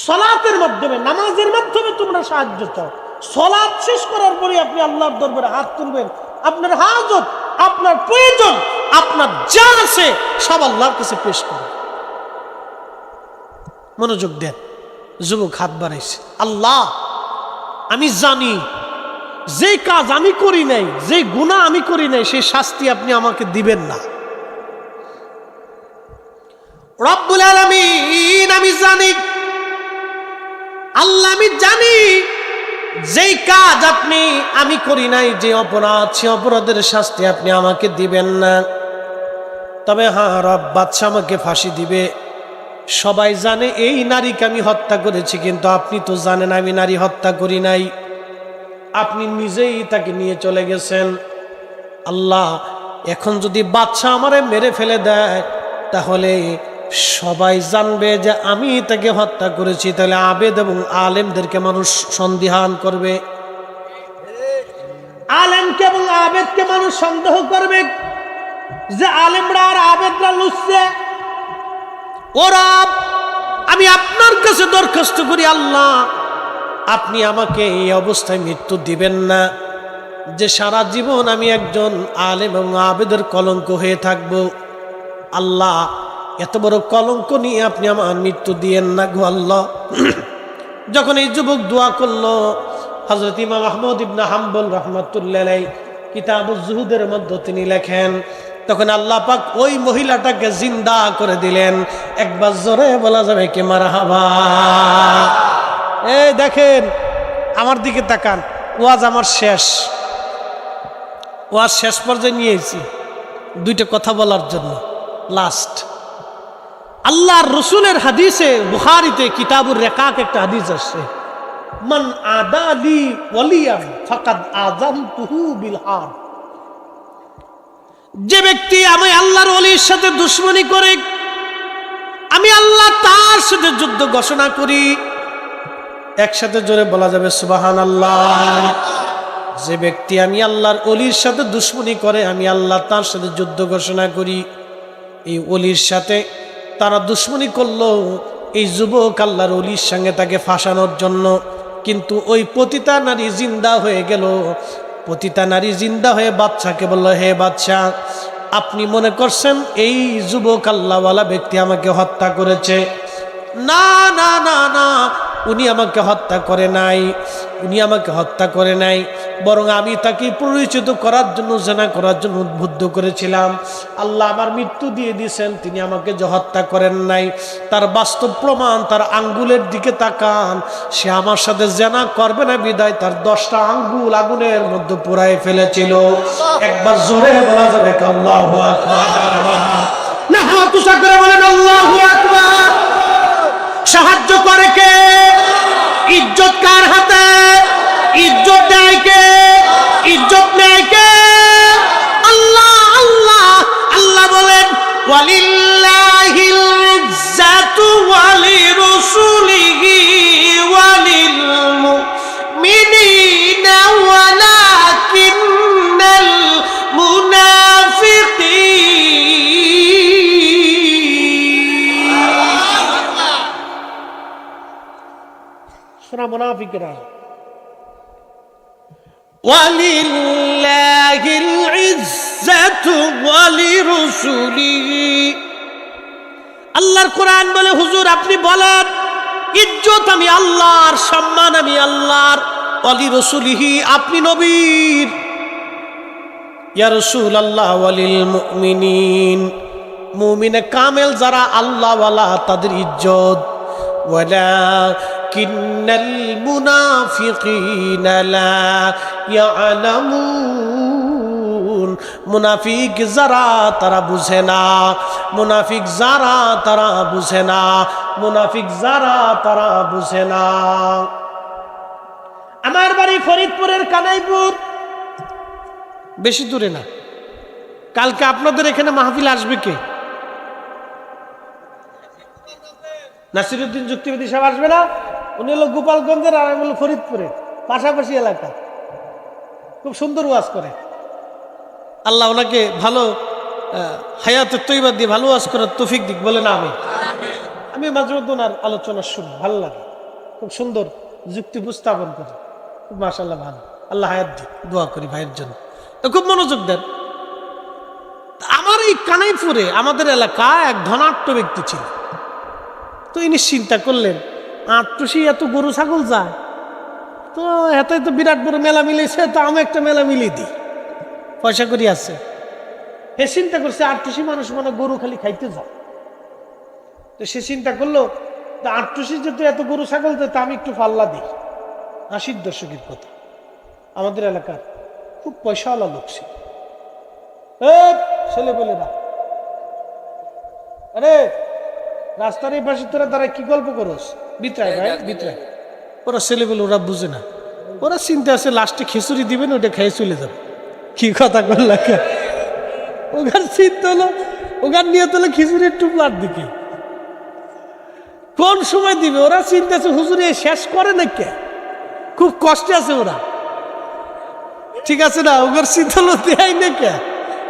সালাতের মাধ্যমে, নামাজের মাধ্যমে তোমরা সাহায্য চাও। সালাত শেষ করার পরে আপনি আল্লাহর দরবারে হাত তুলবেন, আপনার হাজত, আপনার প্রয়োজন, আপনার যা আছে সব আল্লাহর কাছে পেশ করুন। মনোযোগ দেন। যুবক হাত বাড়াইছে, আল্লাহ আমি জানি যে কাজ আমি করি নাই, যে গুনাহ আমি করি নাই, সেই শাস্তি আপনি আমাকে দিবেন না। রব্বুল আলামিন আমি জানি, আল্লাহ আমি জানি যেই কাজ আমি করি নাই, যে অপরাধ, সে অপরাধের শাস্তি আপনি আমাকে দিবেন না। তবে হ্যাঁ রব, বাদশা আমাকে ফাঁসি দিবে। সবাই জানে এই নারীকে আমি হত্যা করেছি, কিন্তু আপনি তো জানেন আমি নারী হত্যা করি নাই। আপনি নিজেই তাকে নিয়ে চলে গেছেন। আল্লাহ এখন যদি বাদশা আমারে মেরে ফেলে দেয়, তাহলে সবাই জানবে যে আমি তাকে হত্যা করেছি। তাহলে আবেদ এবং আলেমদেরকে মানুষ সন্দেহান করবে, আলেমকে এবং আবেদকে মানুষ সন্দেহ করবে যে আলেমরা আর আবেদরা লুচছে। ওরা আমি আপনার কাছে দরখাস্ত করি, আল্লাহ আপনি আমাকে এই অবস্থায় মৃত্যু দিবেন না, যে সারা জীবন আমি একজন আলেম এবং আবেদের কলঙ্ক হয়ে থাকব। আল্লাহ এত বড় কলঙ্ক নিয়ে আপনি আমার মৃত্যু দিয়েন না গো আল্লাহ। যখন এই যুবক দোয়া করলো, হযরত ইমাম আহমদ ইবনে হাম্বল রাহমাতুল্লাহ আলাইহি কিতাবুজ জুহুদের মধ্যে তিনি লেখেন, তখন আল্লাহ পাক ওই মহিলাটাকে জিন্দা করে দিলেন। একবার জোরে বলা যাবে কি মারহাবা। এই দেখেন, আমার দিকে তাকান, ওয়াজ আমার শেষ, ওয়াজ শেষ পর্যায়ে নিয়েছি দুইটা কথা বলার জন্য। লাস্ট আল্লাহর রসুলের হাদিসে, বুখারীতে কিতাবুর রিকাক একটা হাদিস আছে, মান আদালি ওয়ালিয়ান ফাকাদ আযানতুহু বিল হারব। যে ব্যক্তি আমি আল্লাহর ওলির সাথে দুশমনী করে, আমি আল্লাহ তার সাথে যুদ্ধ ঘোষণা করি। একসাথে জোরে বলা যাবে সুবহানাল্লাহ। যে ব্যক্তি আমি আল্লাহর ওলির সাথে দুশমনী করে, আমি আল্লাহ তার সাথে যুদ্ধ ঘোষণা করি। এই ওলির সাথে তারা দুশমনী করলো এই যুবক আল্লাহর ওলির সঙ্গে তাকে ফাঁসানোর জন্য, কিন্তু ওই পতিতা নারী জিন্দা হয়ে গেল। পতিতা নারী জিন্দা হয়ে বাদশাকে বলল, হে বাদশা, আপনি মনে করছেন এই যুবক আল্লাহওয়ালা ব্যক্তি আমাকে হত্যা করেছে? না না না না, উনি আমাকে হত্যা করে নাই, উনি আমাকে হত্যা করে নাই, বরং আমি তাকে পরিচিত করার জন্য, জেনা করার জন্য উদ্বুদ্ধ করেছিলাম। আল্লাহ আমার মৃত্যু দিয়ে দিয়েছেন, তিনি আমাকে যে হত্যা করেন নাই তার বাস্তব প্রমাণ। তার আঙ্গুলের দিকে তাকান, সে আমার সাথে জেনা করবে না বিদায় তার 10টা আঙ্গুল আগুনের মধ্যে পুড়াই ফেলেছিল। একবার জোরে বলা যাবে আল্লাহু আকবার। না হাত উঁচা করে বলেন আল্লাহু আকবার। সাহায্য করে কে? ইজ্জত কার হাতে? ইজ্জত দেয় কে? ইজ্জত নেয় কে? আল্লাহ। আল্লাহ আল্লাহ বলেন, ওয়ালিল্লাহিল ইজ্জাতু ওয়ালিরুসুলিহি ওয়ালিল মুমিনিনা ওয়ালাকিন্নাল মুনাফিকরা ওয়ালিল্লাহিল ইজ্জাতু ওয়ালিরুসুলিহি। আল্লাহর কোরআন বলে, হুজুর আপনি বলেন ইজ্জত আমি আল্লাহর, সম্মান আমি আল্লাহর, ওয়ালিরুসুলিহি আপনি নবীর। ইয়া রাসূলুল্লাহ, ওয়ালিল মুমিনিন, মুমিনে কামেল যারা আল্লাহওয়ালা তাদের ইজ্জত। ওয়ালাকিন্নাল মুনাফিকিনা লা ইয়ালামুন, মুনাফিক যারা তারা বুঝে না, মুনাফিক যারা তারা বুঝে না, মুনাফিক যারা তারা বুঝে না। আমার বাড়ি ফরিদপুরের কানাইপুর, বেশি দূরে না। কালকে আপনাদের এখানে মাহফিল আসবে কে? নাসিরউদ্দিন যুক্তিবাদী সাহেব আসবে না? উনি হলো গোপালগঞ্জের, আর আমি হলো ফরিদপুরের, পাশাপাশি এলাকা। খুব সুন্দর ওয়াজ করে। আল্লাহ ওনাকে ভালো হায়াতের তৈবা দিয়ে ভালো ওয়াজ করার তৌফিক দিক, বলে না আমি মাঝে মধ্যে ওনার আলোচনা শুনি, ভালো লাগে। খুব সুন্দর যুক্তি উপস্থাপন করে, খুব মাশাআল্লাহ ভালো। আল্লাহ হায়াত দিক, দোয়া করি ভাইয়ের জন্য। তো খুব মনোযোগ দেন। আমার এই কানাইপুরে আমাদের এলাকায় এক ধনাঢ্য ব্যক্তি ছিল, তো ইনি চিন্তা করলেন, আটটুসি এত গরু ছাগল যায়, তো এত তো বিরাট বড় মেলা মিলেছে, তো আমি একটা মেলা মিলিয়ে দিই, পয়সা করি আছে। এ চিন্তা করছে আটটুসি মানুষ মানে গরু খালি খাইতে যায়। তো সে চিন্তা করলো, আটটুসি যেহেতু এত গরু ছাগল যায়, তা আমি একটু পাল্লা দিই। 80 দশকের কথা, আমাদের এলাকার খুব পয়সাওয়ালা লোক ছিল। ছেলে বলেরা, আরে রাস্তার এই পাশে তোরা দাঁড়ায় কি গল্প করস? বিতরায় ভাই বিতরায়। ওরা ছেলে বলে, ওরা বুঝে না, ওরা চিন্তা আছে লাস্টে খিচুড়ি দিবেন, ওটা খেয়ে চলে যাবে। কি কথা করল, ওখান চিন্তা হলো, ওখান নিয়ে তোলো খিচুড়ির টুকলার দিকে কোন সময় দিবে। ওরা চিন্তা আছে হুজুরে শেষ করে না, কে খুব কষ্টে আছে ওরা, ঠিক আছে না? ওদের চিন্তা হলো দেয় না কে,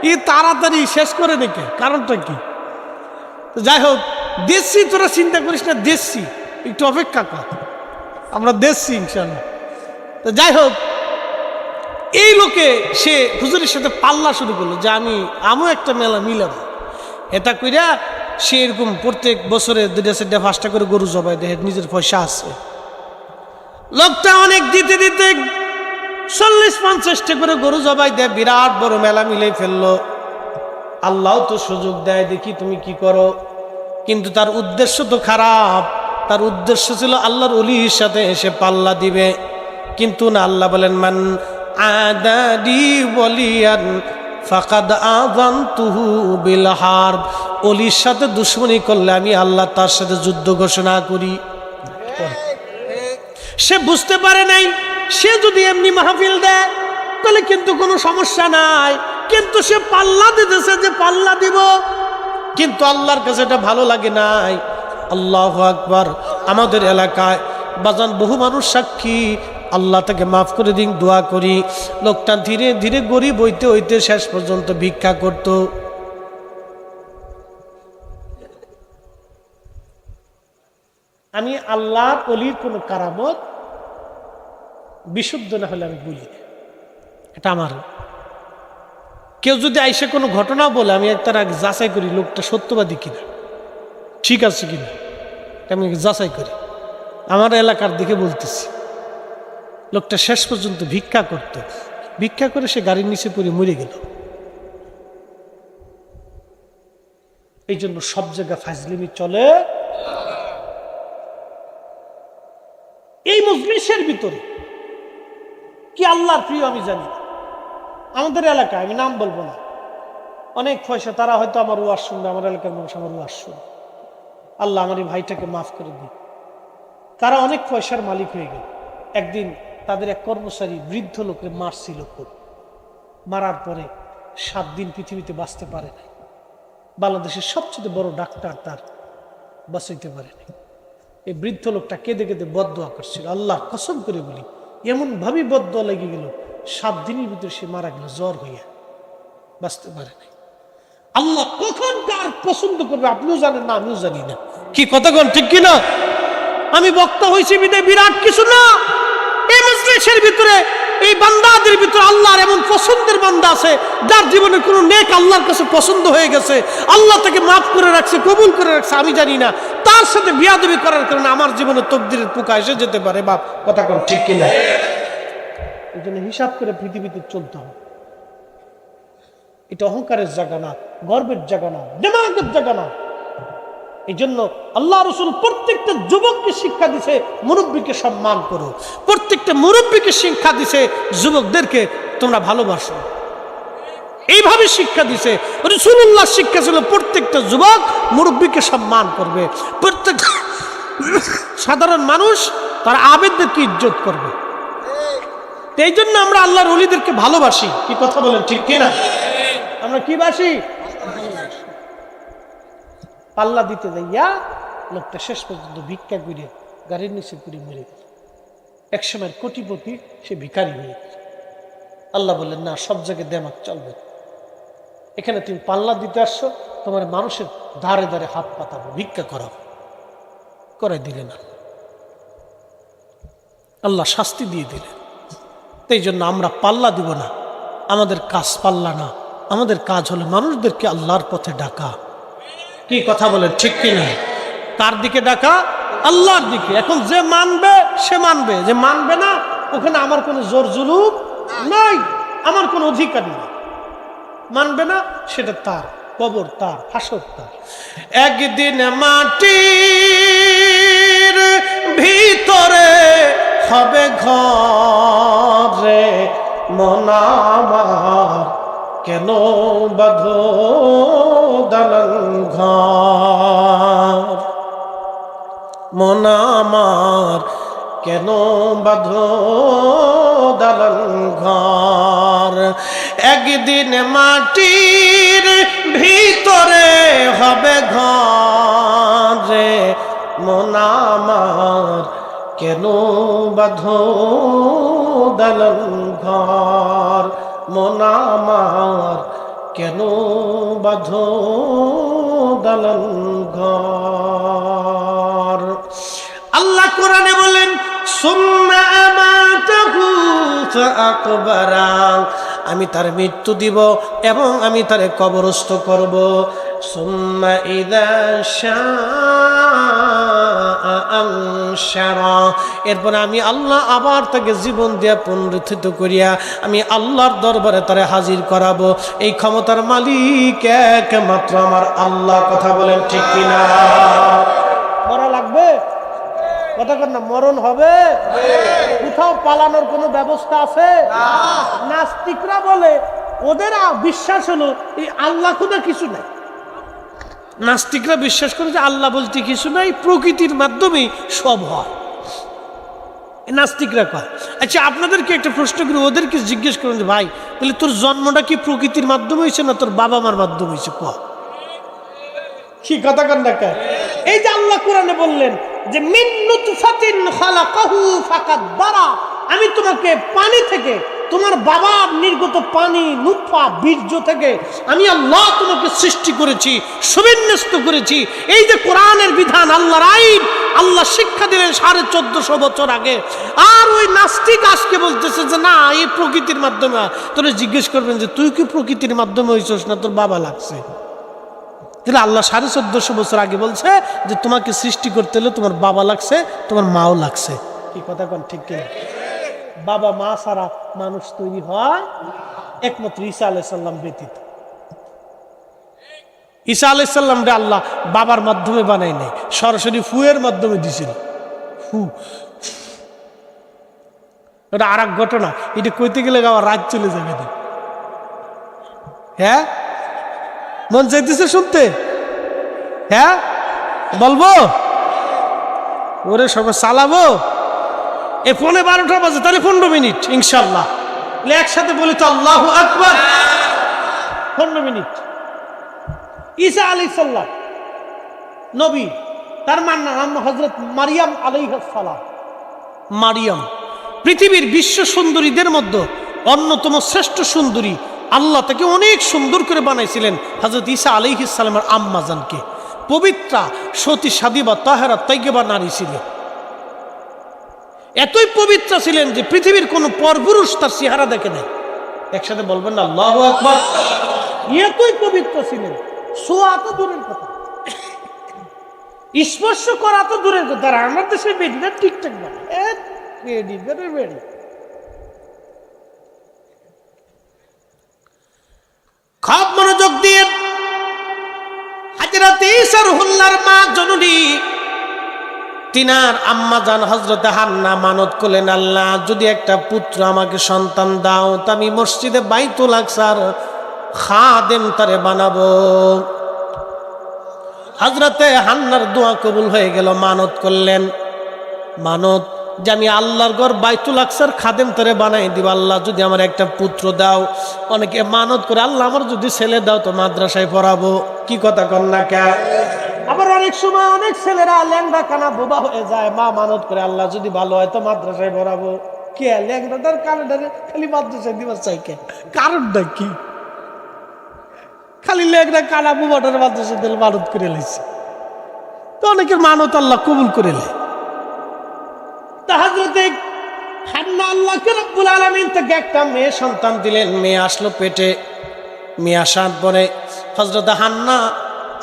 ই তাড়াতাড়ি শেষ করে না কে, কারণটা কি? যাই হোক, দেখছি, তোরা চিন্তা করিস না, দেখছি, একটু অপেক্ষা কর, আমরা দেখছি ইনশাল্লাহ। তো যাই হোক, এই লোকে সে হুজুরের সাথে পাল্লা শুরু করলো যে আমিও একটা মেলা মিলাম। এটা কইরা সে এরকম প্রত্যেক বছরে 2-4-5টা করে গরু জবাই দেয়, নিজের পয়সা আছে। লোকটা অনেক দিতে দিতে 40-50টা করে গরু জবাই দেয়, বিরাট বড় মেলা মিলে ফেললো। আল্লাহ তো সুযোগ দেয়, দেখি তুমি কি করো। কিন্তু তার উদ্দেশ্য তো খারাপ, তার উদ্দেশ্য ছিল আল্লাহর ওলির সাথে এসে পাল্লা দিবে। কিন্তু না, আল্লাহ বলেন, মান আদাদি ওয়ালিয়ান ফাকাদ আযানতুহু বিল হারব। ওলির সাথে দুশমনি করলে আমি আল্লাহ তার সাথে যুদ্ধ ঘোষণা করি। সে বুঝতে পারে নাই, সে যদি এমনি মাহফিল দেয় তাহলে কিন্তু কোনো সমস্যা নাই, কিন্তু সে পাল্লা দিতেছে যে পাল্লা দিব, কিন্তু আল্লাহর কাছে এটা ভালো লাগে নাই। আল্লাহু আকবার। আমাদের এলাকায় বাজান বহু মানুষ সাক্ষী, আল্লাহ তাকে মাফ করে দিন, দোয়া করি। লোকটা ধীরে ধীরে গরিব হইতে হইতে শেষ পর্যন্ত ভিক্ষা করত। আমি আল্লাহর ওলির কোনো কারামত বিশুদ্ধ না হলে আমি বলি না, এটা আমার। কেউ যদি আইসে কোনো ঘটনা বলে, আমি তার আগে যাচাই করি লোকটা সত্যবাদী কিনা, ঠিক আছে কিনা, আমি যাচাই করি। আমার এলাকার দিকে বলতেছি, লোকটা শেষ পর্যন্ত ভিক্ষা করত, ভিক্ষা করে সে গাড়ির নিচে পড়ে মরে গেল। এই জন্য সব জায়গায় ফাজলিমি চলে। এই মজলিসের ভিতরে কি আল্লাহর প্রিয় আমি জানি, আমাদের এলাকায়, আমি নাম বলবো না, অনেক পয়সা, তারা হয়তো আমার ওয়াজ শুনবে, আমার এলাকার মানুষ আমার ওয়াজ শুনবে, আল্লাহ আমার এই ভাইটাকে মাফ করে দিন। তারা অনেক পয়সার মালিক হয়ে গেল। একদিন তাদের এক কর্মচারী বৃদ্ধ লোকের মারছিল খুব, মারার পরে 7 দিন পৃথিবীতে বাঁচতে পারে নাই। বাংলাদেশের সবচেয়ে বড় ডাক্তার তার বাঁচাইতে পারে নাই। এই বৃদ্ধ লোকটা কেঁদে কেঁদে বদদোয়া করছিল, আল্লাহ কসম করে বলি, এমন ভাবে বদদোয়া লেগে গেল, 7 দিনের ভিতরে সে মারা গেল, জ্বর হইয়া, বাঁচতে পারে নাই। আল্লাহ কখন কার পছন্দ করবে আপনিও জানেন না, আমিও জানি না। কি কতক্ষণ ঠিক কিনা? আমি বক্তা হয়েছি বিদায় বিরাট কিছু না। এই মজলিসের ভিতরে, এই বান্দাদের ভিতরে আল্লাহর এমন পছন্দের বান্দা আছে, যার জীবনে কোনো নেক আল্লাহর কাছে পছন্দ হয়ে গেছে, আল্লাহ তাকে মাফ করে রাখছে, কবুল করে রাখছে, আমি জানি না। তার সাথে বিয়াদবি করার কারণে আমার জীবনে তকদিরের পোকা এসে যেতে পারে। বাপ কথা কোন ঠিক কিনা? এই জন্য হিসাব করে পৃথিবীতে চলতে হবে। এটা অহংকারের জায়গা না, গর্বের জায়গা না, দিমাগের জায়গা না। এই জন্য আল্লাহ রসুল প্রত্যেকটা যুবককে শিক্ষা দিছে, মুরব্বীকে সম্মান করো। প্রত্যেকটা মুরব্বীকে শিক্ষা দিছে, যুবকদেরকে তোমরা ভালোবাসো, এইভাবে শিক্ষা দিছে। রাসূলুল্লাহ শিক্ষা ছিল প্রত্যেকটা যুবক মুরব্বীকে সম্মান করবে, প্রত্যেক সাধারণ মানুষ তারা আবেদদেরকে ইজ্জত করবে। এই জন্য আমরা আল্লাহর ওলিদেরকে ভালোবাসি। কি কথা বলেন ঠিক কিনা? আমরা কি বাসি? পাল্লা দিতে যাইয়া লোকটা শেষ পর্যন্ত ভিক্ষা করে গাড়ির নিচে করে মরে গেল। একসময় কোটিপতি, সে ভিখারি হয়ে গেল। আল্লাহ বললেন, না, সব জায়গায় দেমাক চলবে, এখানে তুমি পাল্লা দিতে আসছো, তোমার মানুষের ধারে ধারে হাত পাতাবো, ভিক্ষা করাবো, করে দিলেন। আল্লাহ শাস্তি দিয়ে দিলেন। এই জন্য আমরা পাল্লা দিব না, আমাদের কাজ পাল্লা না, আমাদের কাজ হলো মানুষদেরকে আল্লাহর পথে ডাকা। কি কথা বলেন ঠিক কিনা? কার দিকে ডাকা? আল্লাহর দিকে। এখন যে মানবে সে মানবে, যে মানবে না ওখানে আমার কোনো জোর জুলুম নাই, আমার কোনো অধিকার নেই। মানবে না সেটা তার, কবর তার, হাসর তার। একদিন মাটির ভিতরে হবে ঘরে মন আমার, কেন বাঁধো দালান ঘর, মন আমার কেন বাঁধো দালান ঘর। একদিন মাটির ভিতরে হবে ঘরে মন আমার, কেন বাঁধো দালান ঘর, মন আমার কেন বাঁধো দালান ঘর। আল্লাহ কোরআনে বলেন সুম্মা আমাতাহু ফাআকবারা, আমি তার মৃত্যু দিব এবং আমি তারে কবরস্থ করব। সুম্মা ইযা শাআ আনশারা, এরপর আমি আল্লাহ আবার তাকে জীবন দিয়া পুনরুত্থিত করিয়া আমি আল্লাহর দরবারে তারে হাজির করাবো। এই ক্ষমতার মালিক একমাত্র আমার আল্লাহ। কথা বলেন ঠিক কিনা? মরা লাগবে? কথা কর না, মরণ হবে। কোথাও পালানোর কোনো ব্যবস্থা আছে? নাস্তিকরা বলে ওদের বিশ্বাস হলো এই আল্লাহ খুদা কিছু নাই। নাস্তিকরা বিশ্বাস করে যে আল্লাহ বলতে কিছু নাই, প্রকৃতির মাধ্যমে সব হয়। নাস্তিকরা কয়। আচ্ছা আপনাদেরকে একটা প্রশ্ন করি, ওদেরকে জিজ্ঞেস করুন যে ভাই তাহলে তোর জন্মটা কি প্রকৃতির মাধ্যমে হয়েছে না তোর বাবা মার মাধ্যমে হয়েছে? কি কথা কন না? এই যে আল্লাহ কোরআনে বললেন যে মিন নুতফাতিন খালাকাহু ফাকাদ্দারা, আমি তোমাকে পানি থেকে, তোমার বাবার নির্গত পানি নুতফা বীর্য থেকে আমি আল্লাহ তোমাকে সৃষ্টি করেছি, সুবিন্যস্ত করেছি। এই যে কোরআনের বিধান, আল্লাহর আইন, আল্লাহ শিক্ষা দিলেন 1450 বছর আগে। আর ওই নাস্তিক আজকে বলতেছে যে না এই প্রকৃতির মাধ্যমে। তোরা জিজ্ঞেস করবেন যে তুই কি প্রকৃতির মাধ্যমে হইছস না তোর বাবা লাগছে? তাহলে আল্লাহ 1450 বছর আগে বলছে যে তোমাকে সৃষ্টি করতে হলে তোমার বাবা লাগছে, তোমার মাও লাগছে। কি কথা কোন ঠিক কিনা? বাবা মা ছাড়া মানুষ তৈরি হয় একমাত্র ঈসা আলাইহিস সালাম ব্যতীত। ঈসা আলাইহিস সালাম রে আল্লাহ বাবার মাধ্যমে বানাই নাই, সরাসরি ফুয়ের মাধ্যমে দিছিল। ফু, এটা আর এক ঘটনা। এটা কইতে গেলে আবার রাত চলে যাবে। হ্যাঁ মন চাইতেছে শুনতে? হ্যাঁ বলবো? ওরে সব চালাবো? এ ফোনে 12টা বাজে, তাহলে 15 মিনিট ইনশাল্লাহ একসাথে বলি তো আল্লাহু আকবার। 15 মিনিট। ঈসা আলাইহিস সালাম নবী, তার নাম হযরত মারিয়াম আলাইহিস সালাম। মারিয়াম পৃথিবীর বিশ্ব সুন্দরীদের মধ্যে অন্যতম শ্রেষ্ঠ সুন্দরী। আল্লাহ তাকে অনেক সুন্দর করে বানাইছিলেন হযরত ঈসা আলাইহিস সালামের আম্মা জানকে। পবিত্রা, সতী, সাদিবা, তাহেরা, তাইয়্যিবা নারী ছিলেন। এতই পবিত্র ছিলেন যে পৃথিবীর কোন পরপুরুষ তার চেহারা দেখে নাই। একসাথে বলবেন না আল্লাহু আকবার। এতই পবিত্র ছিলেন, ছোঁয়া তো দূরের কথা, স্পর্শ করা তো দূরের কথা। আর আমার দেশের বেডিটা ঠিকঠাক বলে বেডি। খুব মনোযোগ দিয়ে হযরত ঈসা রুহুল্লাহর মা জননী তিনার আম্মা জান হযরত হান্না মানত করলেন, আল্লাহ যদি একটা পুত্র আমাকে সন্তান দাও তা আমি মসজিদে বাইতুল আকসার খাদেম তারে বানাবো। হযরতে হান্নার দোয়া কবুল হয়ে গেল। মানত করলেন, মানত যে আমি আল্লাহর ঘর বাইতুল আকসার খাদেম তারে বানাই দিব, আল্লাহ যদি আমার একটা পুত্র দাও। অনেকে মানত করে আল্লাহ আমার যদি ছেলে দাও তো মাদ্রাসায় পড়াবো। কি কথা কন না কে? আবার অনেক সময় অনেক ছেলেরা ল্যাংড়া কানা বোবা হয়ে যায়, মা মানত করে আল্লাহ যদি ভালো হয় তো মাদ্রাসায় পড়াবো। কে ল্যাংড়াটার কানাটারে খালি মাদ্রাসায় দিবার চাই কে? কারণটা কি? খালি ল্যাংড়া কানা বোবাটার মাদ্রাসায় দিলে মানত করে লাইছে তো অনেকের মানত আল্লাহ কবুল করে লে। তা হযরতে হান্না আল্লাহকে রব্বুল আলামিন থেকে একটা মেয়ে সন্তান দিলেন। মেয়ে আসলো পেটে। মেয়ে আসার পরে হযরত হান্না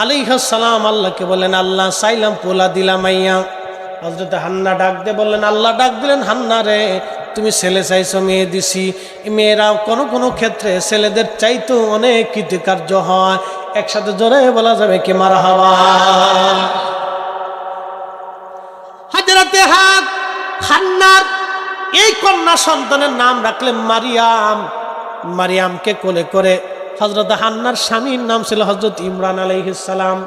আলাইহিস সালাম আল্লাহকে বললেন, আল্লাহ চাইলাম পোলা দিলাম মাইয়া। হযরত হান্না ডাক দিয়ে বললেন, আল্লাহ ডাক দিলেন, হান্না রে তুমি ছেলে চাইছো, মেয়ে দিছি। মেয়েরা কোনো ক্ষেত্রে ছেলেদের চাইতো অনেক কৃতকার্য হয়। একসাথে জোরে বলা যাবে কি মারহাবা। হযরতে হান্নার এই কন্যা সন্তানের নাম রাখলেন মারিয়াম। মারিয়ামকে কোলে করে হযরত হান্নার স্বামীর নাম ছিল হযরত ইমরান আলাইহিস সালাম।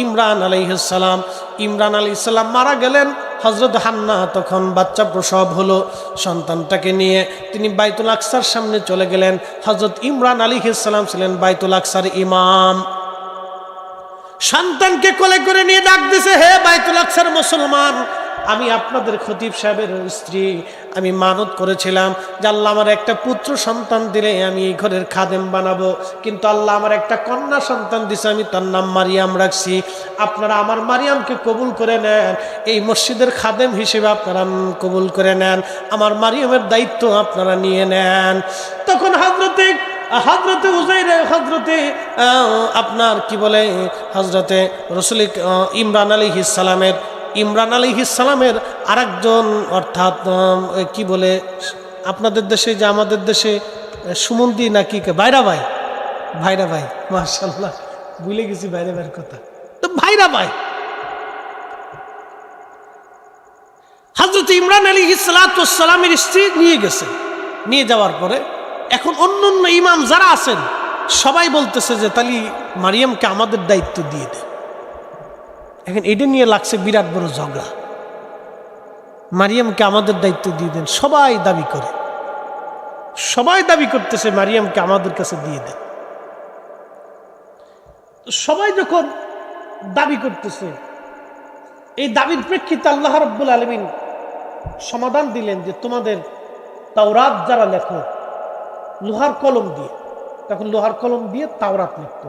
ইমরান আলাইহিস সালাম। ইমরান আলাইহিস সালাম মারা গেলেন। হযরত হান্না তখন বাচ্চা প্রসব হলো। সন্তানটাকে নিয়ে তিনি বাইতুল আকসার সামনে চলে গেলেন। হযরত ইমরান আলাইহিস সালাম ছিলেন বাইতুল আকসার ইমাম। সন্তানকে কোলে করে নিয়ে ডাক দিছে, হে বাইতুল আকসার মুসলমান, আমি আপনাদের খতিব সাহেবের স্ত্রী। আমি মানত করেছিলাম যে আল্লাহ আমার একটা পুত্র সন্তান দিলে আমি এই ঘরের খাদেম বানাবো, কিন্তু আল্লাহ আমার একটা কন্যা সন্তান দিছে, আমি তার নাম মারিয়াম রাখছি। আপনারা আমার মারিয়ামকে কবুল করে নেন, এই মসজিদের খাদেম হিসেবে আপনারা কবুল করে নেন, আমার মারিয়ামের দায়িত্ব আপনারা নিয়ে নেন। তখন হযরতে উজাইর, আপনার কি বলে, হযরতে রাসূল ইমরান আলাইহিস সালামের আরেকজন, অর্থাৎ কি বলে আপনাদের দেশে যে আমাদের দেশে সুমন্দি নাকি ভাইরা ভাই মাশাআল্লাহ ভুলে গেছি ভাইরা ভাইয়ের কথা। তো ভাইরা ভাই হযরত ইমরান আলাইহিস সালামের স্ত্রী নিয়ে গেছে। নিয়ে যাওয়ার পরে এখন অন্য ইমাম যারা আছেন সবাই বলতেছে যে তালি মারিয়ামকে আমাদের দায়িত্ব দিয়ে দেয়। এখন এটা নিয়ে লাগছে বিরাট বড় ঝগড়া। মারিয়ামকে আমাদের দায়িত্ব দিয়ে দেন, সবাই দাবি করতেছে মারিয়ামকে আমাদের কাছে দিয়ে দেন। সবাই যখন দাবি করতেছে, এই দাবির প্রেক্ষিতে আল্লাহ রাব্বুল আলামিন সমাধান দিলেন যে তোমাদের তাওরাত যারা লেখো লোহার কলম দিয়ে, তখন লোহার কলম দিয়ে তাওরাত লিখতো,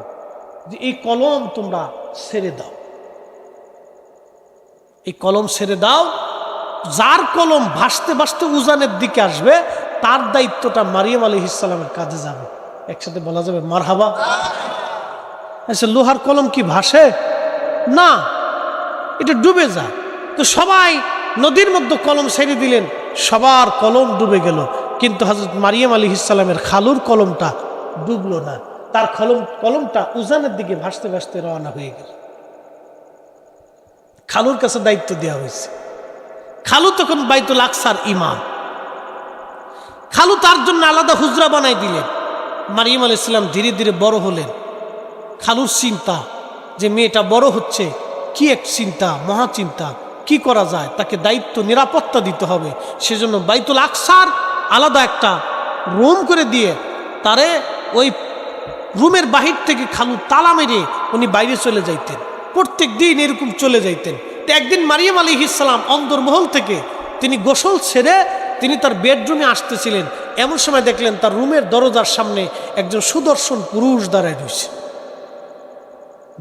যে এই কলম তোমরা ছেড়ে দাও, এই কলম ছেড়ে দাও। যার কলম ভাসতে ভাসতে উজানের দিকে আসবে তার দায়িত্বটা মারিয়াম আলাইহিস সালামের কাজে যাবে। একসাথে বলা যাবে মারহাবা। আচ্ছা, লোহার কলম কি ভাসে না, এটা ডুবে যায়। তো সবাই নদীর মধ্যে কলম ছেড়ে দিলেন, সবার কলম ডুবে গেল, কিন্তু হযরত মারিয়াম আলাইহিস সালামের খালুর কলমটা ডুবলো না। তার কলমটা উজানের দিকে ভাসতে ভাসতে রওনা হয়ে গেল। খালুর কাছে দায়িত্ব দেওয়া হয়েছে। খালু তখন বাইতুল আকসার ইমাম। খালু তার জন্য আলাদা হুজরা বানাই দিলেন। মারিয়াম আলাইহিস সালাম ধীরে ধীরে বড় হলেন। খালুর চিন্তা যে মেয়েটা বড় হচ্ছে, কি এক চিন্তা, মহা চিন্তা, কি করা যায়, তাকে দায়িত্ব নিরাপত্তা দিতে হবে। সেজন্য বাইতুল আকসার আলাদা একটা রুম করে দিয়ে তারে ওই রুমের বাহির থেকে খালু তালা মেরে উনি বাইরে চলে যাইতেন। প্রত্যেক দিন এরকম চলে যাইতেন। তো একদিন মারিয়াম আলাইহিস সালাম অন্দরমহল থেকে তিনি গোসল ছেড়ে তিনি তার বেডরুমে আসতেছিলেন। এমন সময় দেখলেন তার রুমের দরজার সামনে একজন সুদর্শন পুরুষ দাঁড়ায় রয়েছে,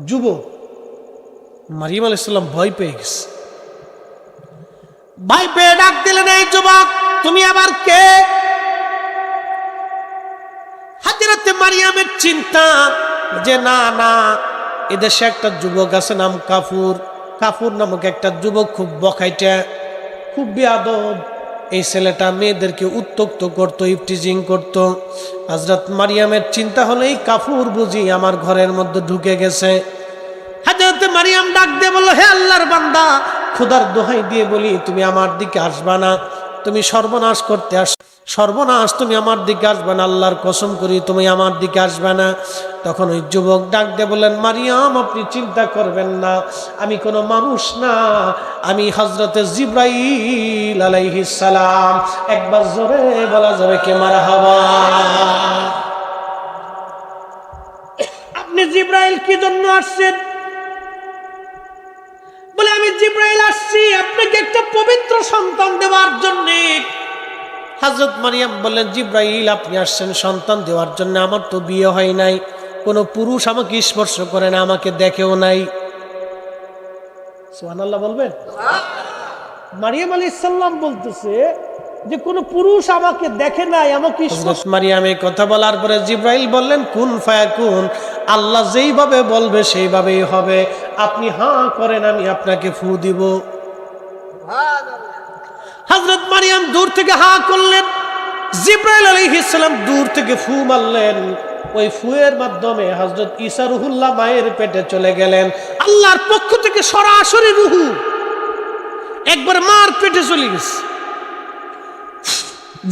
যুবক। মারিয়াম আলাইহিস সালাম ভয় পেয়ে গেছে। ভয় পেয়ে ডাক দিলেন, এই যুবক, তুমি আবার কে? হযরত মারিয়ামের চিন্তা যে না, এদেশে একটা যুবক আছে নাম কাফুর নামক একটা যুবক, খুব বখাইটা, খুব বেয়াদব। এই ছেলেটা মেয়েদেরকে উত্ত্যক্ত করতো, ইফটিজিং করতো। হযরত মারিয়ামের চিন্তা হলো এই কাফুর বুঝি আমার ঘরের মধ্যে ঢুকে গেছে। হযরত মারিয়াম ডাক দিয়ে বলল, হে আল্লাহর বান্দা, খোদার দোহাই দিয়ে বলি তুমি আমার দিকে আসবা না, তুমি সর্বনাশ করতে সর্বনাশ, তুমি আমার দিকে আসবে না, আল্লাহর কসম করি তুমি আমার দিকে আসবে না। তখন ওই যুবক ডাক দিয়ে বললেন, মারিয়াম আপনি চিন্তা করবেন না, আমি কোনো মানুষ না, আমি হযরতে জিবরাইল আলাইহিস সালাম। একবার জোরে বলা যাবে কি মারহাবা। আপনি জিবরাইল কি জন্য আসছেন? বলে আমি জিবরাইল আসছি আপনাকে একটা পবিত্র সন্তান দেওয়ার জন্য। হযরত মারিয়াম বললেন, জিবরাইল আপনি আসছেন সন্তান দেওয়ার জন্য, আমার তো বিয়ে হয় নাই, কোনো পুরুষ আমাকে স্পর্শ করে না, আমাকে দেখেও নাই। সুবহানাল্লাহ বলবেন। মারিয়াম আলাইহিস সালাম বলতেছে যে কোনো পুরুষ আমাকে দেখে নাই, আমাকে। মারিয়াম এই কথা বলার পরে জিবরাইল বললেন, কুন ফায়াকুন, আল্লাহ যেইভাবে বলবে সেইভাবেই হবে। আপনি হাঁ করেন, আমি আপনাকে ফু দিব। হযরত মারিয়াম দূর থেকে হাঁ করলেন, জিবরাইল আলাইহিস সালাম দূর থেকে ফু মারলেন। ওই ফুয়ের মাধ্যমে হযরত ঈসা রুহুল্লাহ মায়ের পেটে চলে গেলেন। আল্লাহর পক্ষ থেকে সরাসরি রুহু একবার মার পেটে চলে গেছে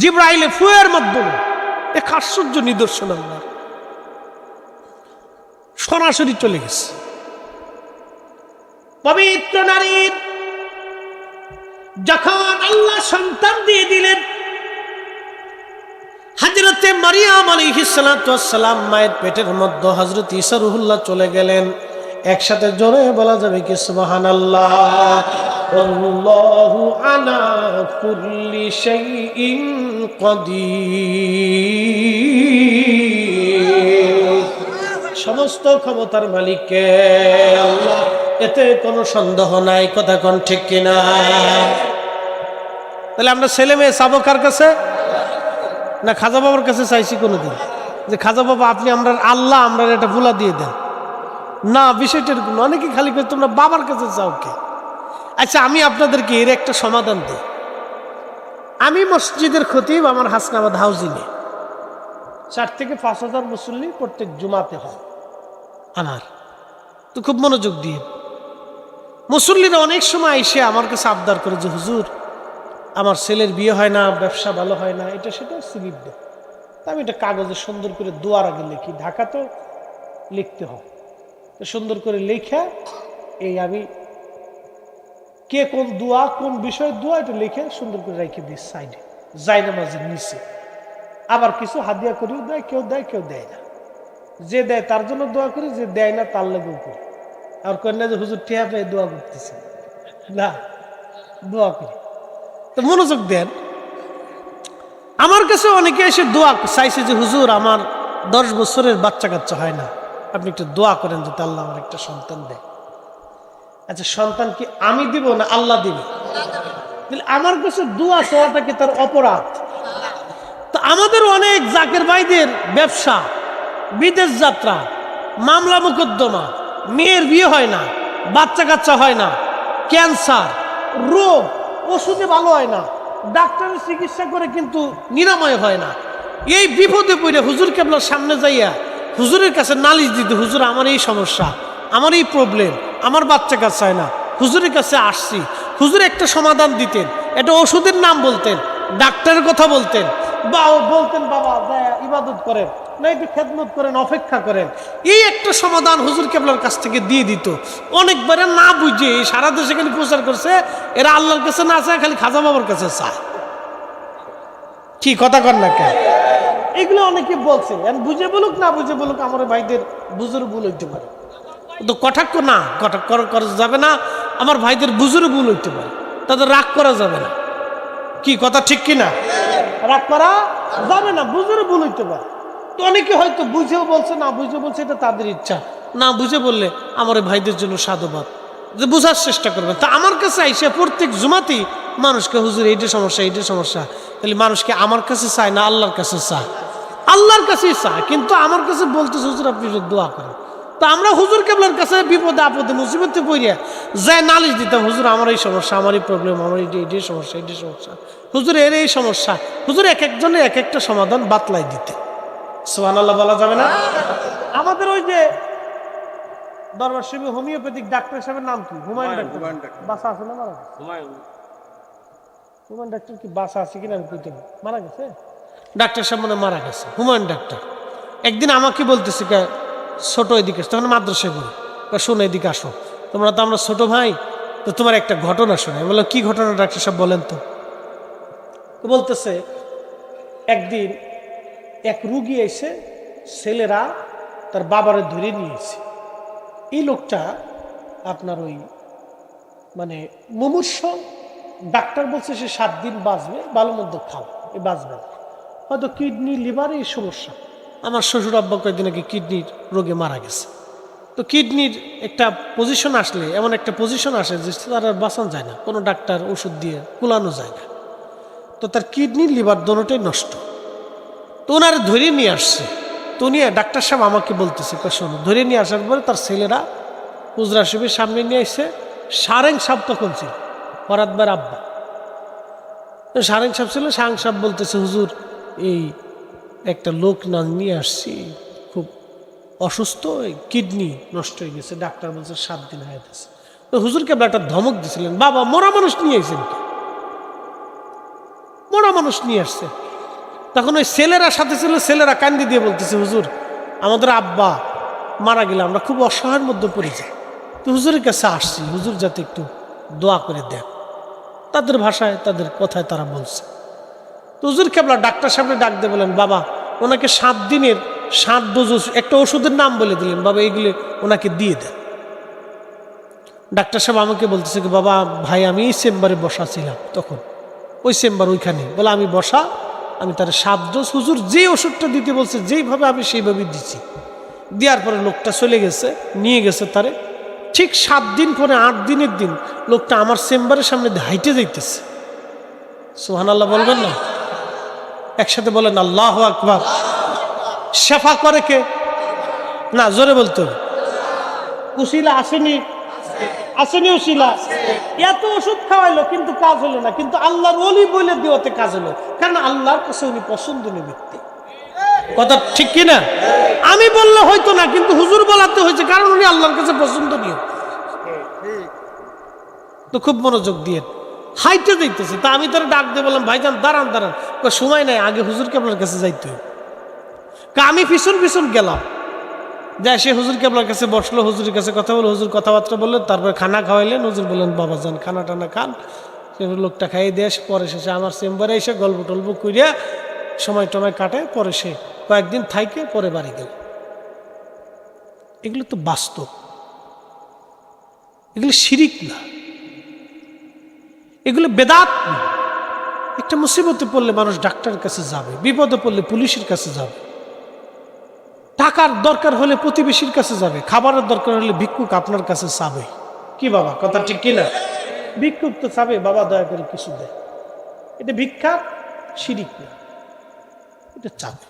জিবরাইলে ফুয়ের মাধ্যমে। এক আশ্চর্য নিদর্শন, আল্লাহ সরাসরি চলে গেছে। পবিত্র নারীর যখন আল্লাহ সন্তান দিয়ে দিলেন, হযরতে মারিয়াম আলাইহিস সালাতু ওয়াস সালাম মায়ের পেটের মধ্যে হযরত ঈসা রুহুল্লাহ চলে গেলেন। একসাথে জোরে বলা যাবে কি সুবহানাল্লাহ। আল্লাহু আলা কুল্লি শাইইন কাদির। সমস্ত ক্ষমতার মালিক কে? আল্লাহ, এতে কোনো সন্দেহ নাই। কথা কোন ঠিক কিনা? তাহলে আমরা ছেলে মেয়ে চাবো কার কাছে? না খাজা বাবার কাছে চাইছি কোনোদিন যে খাজা বাবা আপনি আমরা আল্লাহ আমরা এটা ভুলা দিয়ে দেন? না, বিষয়টা এরকম। অনেকে খালি করে তোমরা বাবার কাছে চাও কে? আচ্ছা, আমি আপনাদেরকে এর একটা সমাধান দিই। আমি মসজিদের খতিব, আমার হাসনাবাদ হাউজিংয়ে 4 থেকে 5,000 মুসল্লি প্রত্যেক জুমাতে হয় আমার। তো খুব মনোযোগ দিয়ে মুসল্লিরা অনেক সময় এসে আমার কাছে আবদার করে যে হুজুর আমার ছেলের বিয়ে হয় না, ব্যবসা ভালো হয় না, এটা সেটা সিলিপ দেয়। তা আমি এটা কাগজে সুন্দর করে দোয়ার আগে লিখি, ঢাকা তো লিখতে হয়, তো সুন্দর করে লেখা এই আমি কে কোন দোয়া কোন বিষয় দোয়া এটা লিখে সুন্দর করে রেখে দিই সাইডে, যাই নামাজের নিচে। আবার কিছু হাদিয়া করেও দেয়, কেউ দেয় কেউ দেয় না। যে দেয় তার জন্য দোয়া করি, যে দেয় না তার লেগেও করি। আর কন্যা যে হুজুর টিয়া পেয়ে দোয়া করতেছে না, দোয়া করি। তো মনোযোগ দেন। আমার কাছে অনেকে এসে দোয়া চাইছে যে হুজুর আমার 10 বছরের বাচ্চা কাচ্চা হয় না, আপনি একটু দোয়া করেন যাতে আল্লাহ আমার একটা সন্তান দেয়। আচ্ছা, সন্তান কি আমি দিব না আল্লাহ দিবে? আমার কাছে দোয়া চাওয়াটা কি তার অপরাধ? তো আমাদের অনেক জাকের ভাইদের ব্যবসা, বিদেশ যাত্রা, মামলা মোকদ্দমা, মেয়ের বিয়ে হয় না, বাচ্চা কাচ্চা হয় না, ক্যান্সার রোগ, ওষুধে ভালো হয় না, ডাক্তারের চিকিৎসা করে কিন্তু নিরাময় হয় না। এই বিপদে পড়ে হুজুর কেবলার সামনে যাইয়া হুজুরের কাছে নালিশ দিতে, হুজুর আমার এই সমস্যা, আমার এই প্রবলেম, আমার বাচ্চা কাচ্চা হয় না, হুজুরের কাছে আসছি। হুজুর একটা সমাধান দিতেন, একটা ওষুধের নাম বলতেন, ডাক্তারের কথা বলতেন, বা বলতেন বাবা ইবাদত করেন না, একটু খেদমত করেন, অপেক্ষা করেন। এই একটা সমাধান হুজুর কেবলার কাছ থেকে দিয়ে দিত। অনেকবারে না বুঝে সারা দেশে খালি প্রচার করছে, এরা আল্লাহর কাছে না চায়, খালি খাজা বাবার কাছে চায়। কি কথা কর না কেন? এগুলো অনেকে বলছে, বুঝে বলুক না বুঝে বলুক, আমার ভাইদের বুঝুর ভুল হইতে পারে। তো কটাক্ষ না, কটাক্ষ করা যাবে না। আমার ভাইদের বুঝুর ভুল হইতে পারে, তাদের রাগ করা যাবে না। কি কথা ঠিক কিনা? রাগ করা যাবে না, বুঝুর ভুল হইতে পারে। তো অনেকে হয়তো বুঝেও বলছে, না বুঝে বলছে, এটা তাদের ইচ্ছা। না বুঝে বললে আমার ভাইদের জন্য সাধুবাদ, যে বুঝার চেষ্টা করবেন। তা আমার কাছে আইসে প্রত্যেক জুমাতেই মানুষকে হুজুর এইটা সমস্যা, এইটা সমস্যা। তাহলে মানুষকে আমার কাছে চায় না আল্লাহর কাছে চায়? আল্লাহর কাছেই চায়, কিন্তু আমার কাছে বলতেছে হুজুর আপনি দোয়া করেন। তা আমরা হুজুর কেবলার কাছে বিপদে আপদে মুসিবতে পড়িয়া যায় নালিশ দিতাম, হুজুর আমার এই সমস্যা, আমার এই প্রবলেম, আমার এইটাই সমস্যা, এইটাই সমস্যা, হুজুর এর এই সমস্যা। হুজুর এক একজনে এক একটা সমাধান বাতলাই দিতে। সুবহানাল্লাহ বলা যাবে না? আমাদের ওই যে দরবার শিবি হোমিওপ্যাথিক ডাক্তার সাহেবের নাম কি? হুমায়ুন ডাক্তার। বাসা আছে না মারা গেছে? হুমায়ুন ডাক্তার কি বাসা আছে কিনা আমি কইতে মারা গেছে? ডাক্তার সাহেব মনে মারা গেছে, হুমায়ুন ডাক্তার। একদিন আমাকে বলতেছে ছোট এদিকে, তখন মাদ্রাসায় বলি, শোনো এদিকে আসো, তোমরা তো আমরা ছোট ভাই, তো তোমার একটা ঘটনা শোনে। বললাম কি ঘটনা ডাক্তার সাহেব বলেন তো? বলতেছে একদিন এক রুগী এসে ছেলেরা তার বাবারে ধরে নিয়েছে। এই লোকটা আপনার ওই মানে মুমূর্ষ, ডাক্তার বলছে সে 7 দিন বাঁচবে, ভালো মন্দ খাও, এই বাঁচবে না, হয়তো কিডনি লিভারে এই সমস্যা। আমার শ্বশুর আব্বা কয়েকদিন আগে কিডনির রোগে মারা গেছে। তো কিডনির একটা পজিশন আসলে, এমন একটা পজিশন আসে যে তার আর বাঁচানো যায় না, কোনো ডাক্তার ওষুধ দিয়ে কুলানো যায় না। তো তার কিডনি লিভার দোনোটাই নষ্ট। তো ওনার ধরে নিয়ে আসছে। তো তো উনি ডাক্তার সাহেব আমাকে বলতেছে, শোনো, ধরে নিয়ে আসার পরে তার ছেলেরা হুজরা শরীফের সামনে নিয়ে এসে সারেং সাহেব তখন ছিল, ফরাদবার আব্বা। সারেং সাহেব ছিল, সারেং সাহেব বলতেছে, হুজুর এই একটা লোক না নিয়ে আসছি, খুব অসুস্থ, কিডনি নষ্ট হয়ে গেছে, ডাক্তার বলছে 7 দিন হয়ে গেছে। তো হুজুরকে একটা ধমক দিছিলেন, বাবা মরা মানুষ নিয়ে এসেছেন, মরা মানুষ নিয়ে আসছে। তখন ওই ছেলেরা সাথে ছিল, ছেলেরা কান্দি দিয়ে বলতেছে, হুজুর আমাদের আব্বা মারা গেলে আমরা খুব অসহায়ের মধ্যে পড়ে যাই, তো হুজুরের কাছে আসছি, হুজুর যাতে একটু দোয়া করে দেন। তাদের ভাষায়, তাদের কথায় তারা বলছে। তো হুজুর কেবলা ডাক্তার সামনে ডাক দিয়ে বলেন, বাবা ওনাকে 7 দিনের 7 ডোজ একটা ওষুধের নাম বলে দিলেন, বাবা এগুলো ওনাকে দিয়ে দেন। ডাক্তার সাহেব আমাকে বলতেছে কি, বাবা ভাই আমি এই চেম্বারে বসা ছিলাম, তখন ওই চেম্বার ওইখানে, বলে আমি বসা, আমি তার 7 ডোজ, হুজুর যে ওষুধটা দিতে বলছে যেইভাবে আমি সেইভাবে দিচ্ছি। দেওয়ার পরে লোকটা চলে গেছে, নিয়ে গেছে তারে। ঠিক 7 দিন পরে 8 দিনের দিন লোকটা আমার চেম্বারের সামনে হাইটে যাইতেছে। সুবহানাল্লাহ বলবেন না? একসাথে বলেন আল্লাহু আকবার। শেফা করে কে? না, জোরে বলতে হবে। উসিলা আসেনি? আসেনি উসিলা? এত ওষুধ খাওয়াইলো কিন্তু কাজ হলো না, কিন্তু আল্লাহর ওলি বলে দেওয়াতে কাজ হলো, কারণ আল্লাহর কাছে উনি পছন্দনীয় ব্যক্তি। কথা ঠিক কিনা? আমি বললে হয়তো না, কিন্তু হুজুর বলাতে হয়েছে, কারণ উনি আল্লাহর কাছে পছন্দনীয়। তো খুব মনোযোগ দিয়ে হাইটে যাইতেছে। তা আমি তার ডাক দিয়ে বললাম, ভাইজান দাঁড়ান দাঁড়ান, সময় নাই, আগে হুজুর কেবলার কাছে যাইতে হবে। আমি পিছন পিছন গেলাম, যাই সে হুজুর কেবলার কাছে বসলো, হুজুরের কাছে কথা বললো, হুজুর কথাবার্তা বললেন, তারপরে খানা খাওয়াইলেন। হুজুর বললেন, বাবা যান খানা টানা খান। সে লোকটা খাইয়ে দিয়ে পরে শেষে আমার চেম্বারে এসে গল্প টল্প করিয়া সময় টময় কাটে, পরে সে কয়েকদিন থাইকে পরে বাড়ি গেল। এগুলো তো বাস্তব, এগুলো শিরিক না, এগুলো বেদাত না। একটা মুসিবতে পড়লে মানুষ ডাক্তারের কাছে যাবে, বিপদে পড়লে পুলিশের কাছে যাবে, টাকার দরকার হলে প্রতিবেশীর কাছে যাবে, খাবারের দরকার হলে ভিক্ষুক আপনার কাছে চাবে। কি বাবা, কথা ঠিক কিনা? ভিক্ষুক তো চাবে, বাবা দয়া করে কিছু দেয়। এটা ভিক্ষা, শিরিক না, এটা চাবে।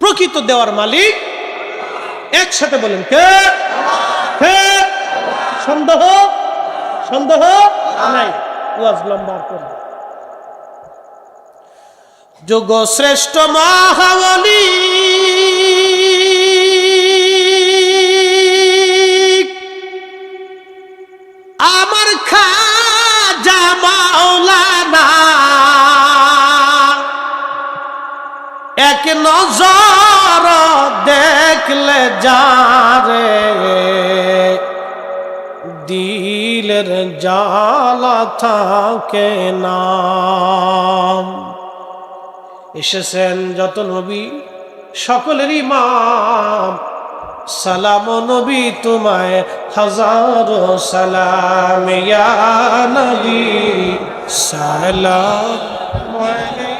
প্রকৃত দেওয়ার মালিক একসাথে বলেন কে? কে? সন্দেহ সন্দেহ নাই। ওয়াজ লম্বা করবে। যোগ শ্রেষ্ঠ মহাবলী আমার খাজা মাওলানা, এক নজর দেখলে যারে দিলের জ্বালা থাকে না। এসেছেন যত নবী সকলের ইমাম, সালাম নবী তোমায় হাজারো সালাম, ইয়া নবী সালাম।